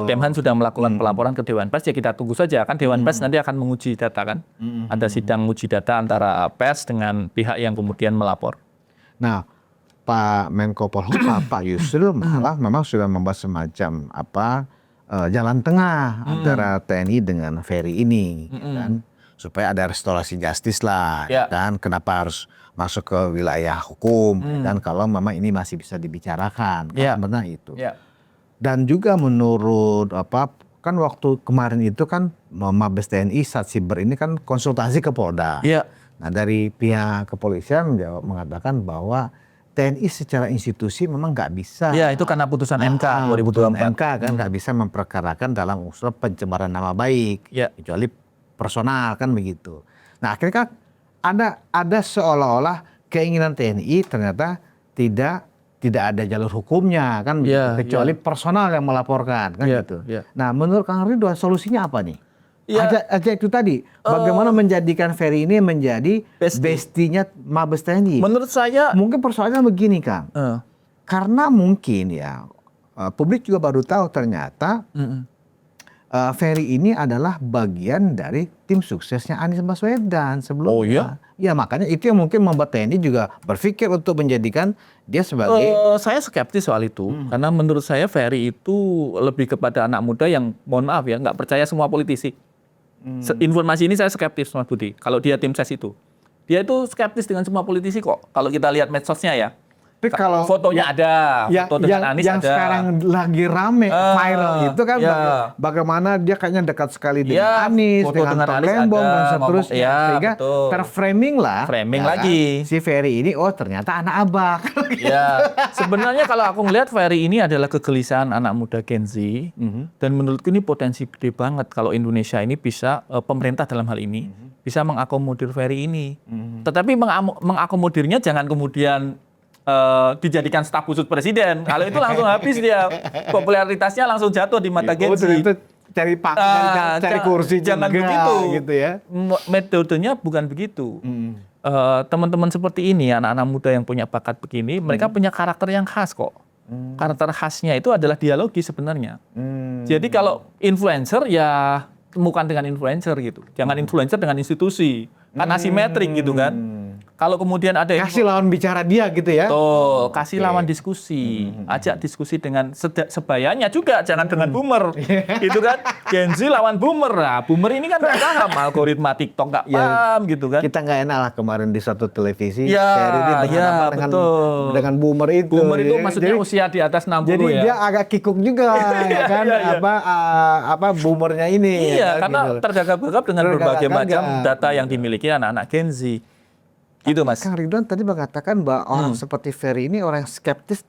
Kemhan sudah melakukan pelaporan ke Dewan Pers, ya kita tunggu saja kan Dewan Pers nanti akan menguji data kan. Ada sidang uji data antara pers dengan pihak yang kemudian melapor. Nah, Pak Menko Polhukam Pak Yusril malah memang sudah membahas semacam jalan tengah antara TNI dengan Ferry ini kan, supaya ada restorasi justice lah kan. Kenapa harus masuk ke wilayah hukum dan kalau memang ini masih bisa dibicarakan kan, sebenarnya itu. Dan juga menurut kan waktu kemarin itu kan Mabes TNI Satsiber ini kan konsultasi ke Polda. Nah, dari pihak kepolisian mengatakan bahwa TNI secara institusi memang nggak bisa. Ya, itu karena putusan MK 2024. MK kan nggak bisa memperkarakan dalam unsur pencemaran nama baik, kecuali personal kan begitu. Nah, akhirnya kan ada seolah-olah keinginan TNI ternyata tidak ada jalur hukumnya kan, kecuali personal yang melaporkan kan gitu. Nah, menurut Kang Ridwan solusinya apa nih? Aja itu tadi, bagaimana menjadikan Ferry ini menjadi bestinya Mabes TNI? Menurut saya mungkin persoalannya begini Kang, karena mungkin ya publik juga baru tahu ternyata Ferry ini adalah bagian dari tim suksesnya Anies Baswedan sebelumnya. Oh iya? Ya makanya itu yang mungkin membuat TNI juga berpikir untuk menjadikan dia sebagai. Saya skeptis soal itu, karena menurut saya Ferry itu lebih kepada anak muda yang mohon maaf ya nggak percaya semua politisi. Informasi ini saya skeptis Mas Budi. Kalau dia tim ses itu, dia itu skeptis dengan semua politisi kok. Kalau kita lihat medsosnya ya. Tapi kalau fotonya ada, foto dengan Anies yang ada. sekarang lagi rame viral itu kan bagaimana dia kayaknya dekat sekali dengan Anies, dengan Tom Lembong dan seterusnya, sehingga terframing lah. Lagi. Si Ferry ini ternyata anak abang. Sebenarnya kalau aku ngelihat Ferry ini adalah kegelisahan anak muda Gen Z, dan menurutku ini potensi gede banget kalau Indonesia ini bisa pemerintah dalam hal ini bisa mengakomodir Ferry ini. Tetapi mengakomodirnya jangan kemudian dijadikan staf khusus presiden. Kalau itu langsung habis dia. Popularitasnya langsung jatuh di mata Gen Z. Cari pangkat, cari kursi jangan juga, begitu. Gitu ya. Metodenya bukan begitu. Teman-teman seperti ini, anak-anak muda yang punya bakat begini, mereka punya karakter yang khas kok. Karakter khasnya itu adalah dialogi sebenarnya. Jadi kalau influencer ya temukan dengan influencer gitu. Jangan influencer dengan institusi. Kan asimetrik gitu kan. Kalau kemudian ada kasih lawan bicara dia gitu ya. Kasih lawan diskusi. Ajak diskusi dengan sebayanya juga, jangan dengan boomer. Gitu kan. Gen Z lawan boomer. Nah, boomer ini kan nggak paham algoritma TikTok, nggak paham gitu kan. Kita nggak enak lah kemarin di suatu televisi. Dengan boomer itu. Boomer itu maksudnya usia di atas 60 jadi ya. Dia agak kikuk juga ya kan. Boomernya ini. Iya, karena tergagap-gagap dengan berbagai macam data yang dimiliki anak-anak Gen Z. Gitu Mas. Kang Ridwan tadi mengatakan bahwa orang seperti Ferry ini orang skeptis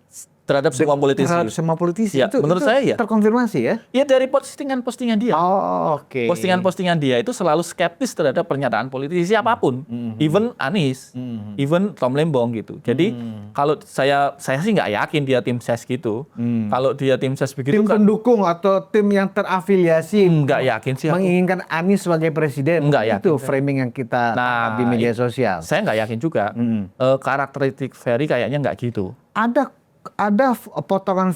terhadap semua politisi. Terhadap semua politisi. Ya, menurut saya ya. Terkonfirmasi ya? Ya dari postingan-postingan dia. Oh, oke. Postingan-postingan dia itu selalu skeptis terhadap pernyataan politisi apapun, even Anies, even Tom Lembong gitu. Jadi kalau saya sih nggak yakin dia tim ses gitu. Kalau dia tim ses begitu, Tim pendukung atau tim yang terafiliasi nggak yakin sih aku. menginginkan Anies sebagai presiden. Nggak yakin. Itu framing yang kita di media sosial. Saya nggak yakin juga. Karakteristik Ferry kayaknya nggak gitu. Ada potongan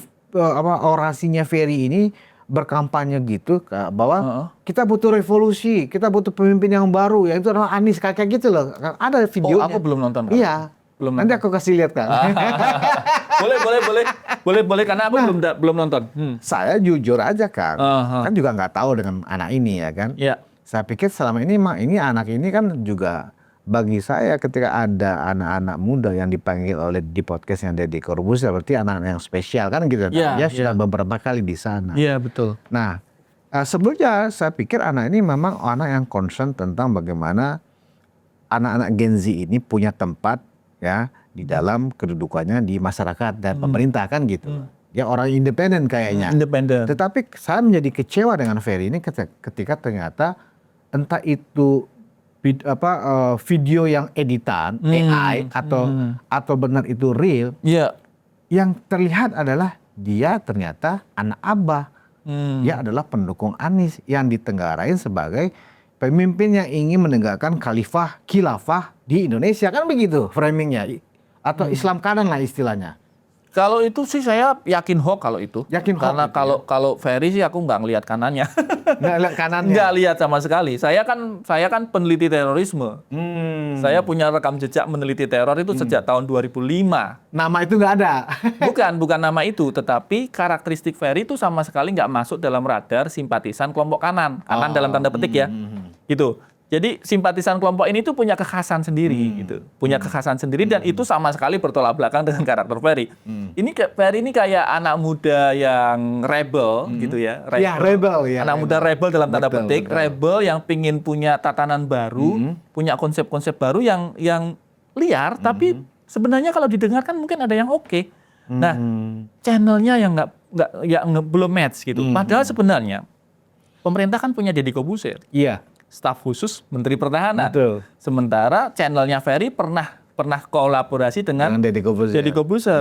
orasinya Ferry ini berkampanye gitu bahwa kita butuh revolusi, kita butuh pemimpin yang baru, yaitu adalah Anies kayak gitu loh. Ada videonya. Aku belum nonton. Iya. Belum Nanti aku kasih lihat kan. boleh karena aku belum nonton. Saya jujur aja kan, kan juga nggak tahu dengan anak ini ya kan. Iya. Saya pikir selama ini anak ini kan juga bagi saya ketika ada anak-anak muda yang dipanggil di podcast yang Deddy Corbuzier berarti anak-anak yang spesial kan gitu. Dia sudah beberapa kali di sana. Iya betul. Nah sebelumnya saya pikir anak ini memang anak yang concern tentang bagaimana anak-anak Gen Z ini punya tempat ya di dalam kedudukannya di masyarakat dan pemerintah kan gitu. Ya orang independen kayaknya. Independen. Tetapi saya menjadi kecewa dengan Ferry ini ketika ternyata entah itu video yang editan AI atau benar itu real, yang terlihat adalah dia ternyata anak abah, dia adalah pendukung Anies yang ditenggarain sebagai pemimpin yang ingin menegakkan khilafah di Indonesia, kan begitu framingnya, atau Islam kanan lah istilahnya. Kalau itu sih saya yakin hoax kalau itu. Yakin hoax karena gitu kalau Ferry sih aku nggak ngelihat kanannya. Nggak lihat kanannya. Nggak lihat sama sekali. Saya kan peneliti terorisme. Saya punya rekam jejak meneliti teror itu sejak tahun 2005. Nama itu nggak ada. bukan nama itu, tetapi karakteristik Ferry itu sama sekali nggak masuk dalam radar simpatisan kelompok kanan. Kanan dalam tanda petik ya. Gitu. Jadi simpatisan kelompok ini tuh punya kekhasan sendiri gitu. Punya kekhasan sendiri dan itu sama sekali bertolak belakang dengan karakter Ferry. Ferry ini kayak anak muda yang rebel gitu ya. Rebel ya. Anak muda rebel dalam tanda petik, rebel yang pingin punya tatanan baru, punya konsep-konsep baru yang liar tapi sebenarnya kalau didengarkan mungkin ada yang oke. Nah, channelnya yang belum match gitu. Padahal sebenarnya pemerintah kan punya Deddy Corbuzier. Iya. Staf khusus Menteri Pertahanan. Betul. Sementara channelnya Ferry pernah kolaborasi dengan Deddy Corbuzier.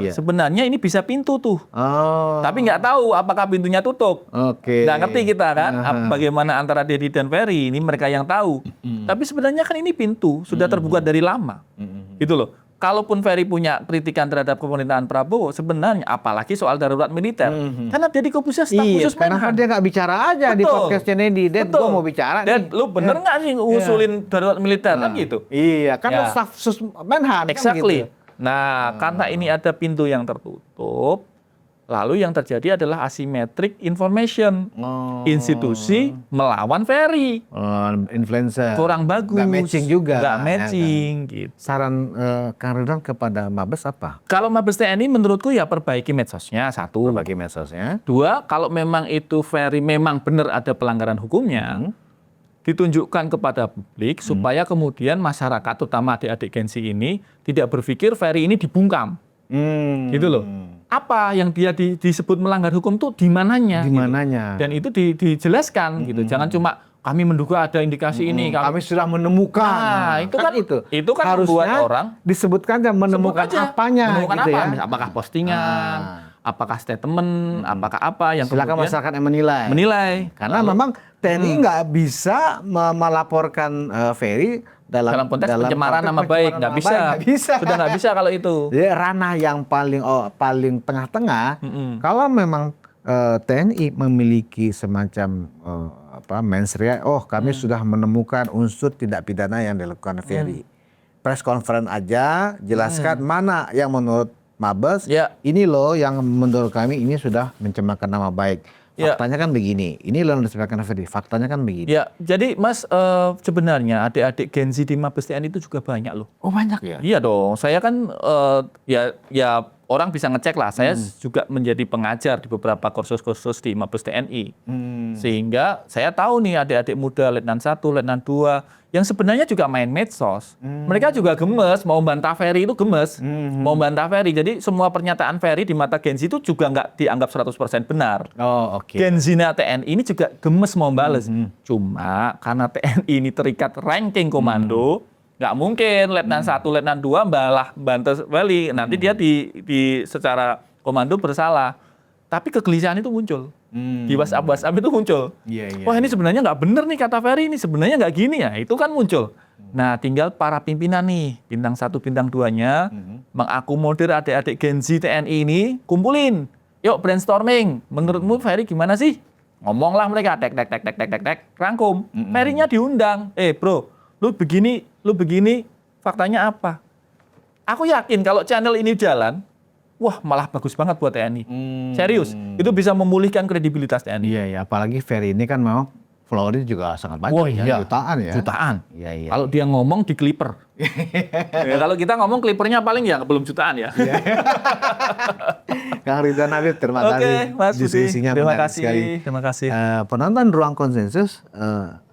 Iya. Sebenarnya ini bisa pintu tuh. Oh. Tapi nggak tahu apakah pintunya tutup. Oke. Nggak ngerti kita kan bagaimana antara Deddy dan Ferry. Ini mereka yang tahu. Tapi sebenarnya kan ini pintu sudah terbuka dari lama. Gitu loh. Kalaupun Ferry punya kritikan terhadap pemerintahan Prabowo, sebenarnya apalagi soal darurat militer. Karena Deddy Corbuzier staf khusus Menhan. Kenapa dia nggak bicara aja di podcastnya Deddy? Ded, gue mau bicara Ded, lu bener nggak sih usulin darurat militer kan gitu? Iya, kan staf khusus Menhan. Exactly. Kan gitu. Nah, karena ini ada pintu yang tertutup, lalu yang terjadi adalah asymmetric information. Institusi melawan Ferry. Influencer. Kurang bagus. Nggak matching juga. Nggak matching. Ya, kan? Gitu. Saran Kang Ridwan kepada Mabes apa? Kalau Mabes TNI menurutku ya perbaiki medsosnya, satu. Perbaiki medsosnya. Dua, kalau memang itu Ferry memang benar ada pelanggaran hukumnya, ditunjukkan kepada publik supaya kemudian masyarakat, terutama adik-adik Gen Z ini, tidak berpikir Ferry ini dibungkam. Gitu loh. Apa yang dia disebut melanggar hukum tuh di mananya? Di mananya? Gitu. Dan itu dijelaskan gitu. Jangan cuma kami menduga ada indikasi ini. Kami sudah menemukan. Nah, itu kan harusnya membuat orang disebutkan dan menemukan apanya. Menemukan gitu apa? Ya? Apakah postingan, apakah statement, apakah apa yang silakan kemudian masyarakat yang menilai. Karena Karena memang TNI nggak bisa melaporkan Ferry dalam konteks pencemaran nama baik, nggak bisa. Sudah nggak bisa kalau itu. Jadi ranah yang paling tengah-tengah. Kalau memang TNI memiliki semacam mens rea, kami sudah menemukan unsur tindak pidana yang dilakukan Ferry. Press conference aja, jelaskan mana yang menurut Mabes, ini loh yang menurut kami ini sudah mencemarkan nama baik. Faktanya kan begini, ini loh yang disampaikan Ferry, faktanya kan begini. Ya, jadi Mas sebenarnya adik-adik Gen Z di Mabes TNI itu juga banyak loh. Oh banyak ya? Iya dong, saya kan ya orang bisa ngecek lah. Saya juga menjadi pengajar di beberapa kursus-kursus di Mabes TNI. Sehingga saya tahu nih adik-adik muda Letnan 1, Letnan 2 yang sebenarnya juga main medsos. Mereka juga gemes, mau bantah Ferry itu gemes. Mau bantah Ferry. Jadi semua pernyataan Ferry di mata Gen Z itu juga nggak dianggap 100% benar. Oh, oke. Gen Z-nya TNI ini juga gemes mau bales. Cuma karena TNI ini terikat ranking komando, nggak mungkin Letnan 1, Letnan 2 balah bantah Ferry. Nanti dia di secara komando bersalah. Tapi kegelisahan itu muncul. Di WhatsApp itu muncul. Wah, ini sebenarnya nggak bener nih kata Ferry, ini sebenarnya nggak gini ya. Itu kan muncul. Nah, tinggal para pimpinan nih, bintang 1, bintang 2-nya mengakomodir adik-adik Gen Z TNI ini, kumpulin. Yuk brainstorming. Menurutmu Ferry gimana sih? Ngomonglah mereka, tek, rangkum. Ferry-nya diundang. Bro, lu begini, faktanya apa? Aku yakin kalau channel ini jalan, wah malah bagus banget buat TNI. Serius, itu bisa memulihkan kredibilitas TNI. Iya, apalagi Ferry ini kan memang followernya juga sangat banyak. Wah, iya. Jutaan ya. Jutaan. Iya. Kalau dia ngomong di Clipper. Ya, kalau kita ngomong Clippernya paling ya belum jutaan ya. Kang Ridwan Habib, terima kasih. Mas Budi. Diskusinya Terima menarik kasih. sekali. Terima kasih. Penonton Ruang Konsensus,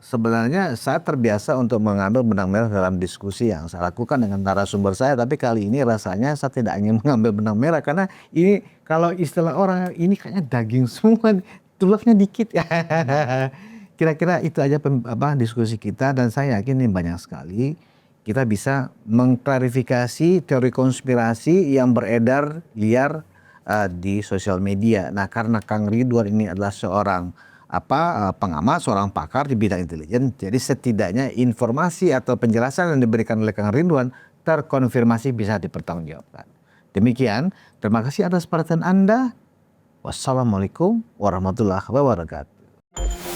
sebenarnya saya terbiasa untuk mengambil benang merah dalam diskusi yang saya lakukan dengan narasumber saya, tapi kali ini rasanya saya tidak ingin mengambil benang merah karena ini kalau istilah orang ini kayaknya daging semua, tulangnya dikit ya. Kira-kira itu aja diskusi kita, dan saya yakin ini banyak sekali kita bisa mengklarifikasi teori konspirasi yang beredar liar di sosial media. Nah, karena Kang Ridwan ini adalah seorang pengamat, seorang pakar di bidang intelijen, jadi setidaknya informasi atau penjelasan yang diberikan oleh Kang Ridwan terkonfirmasi bisa dipertanggungjawabkan. Demikian, terima kasih atas perhatian Anda. Wassalamualaikum warahmatullahi wabarakatuh.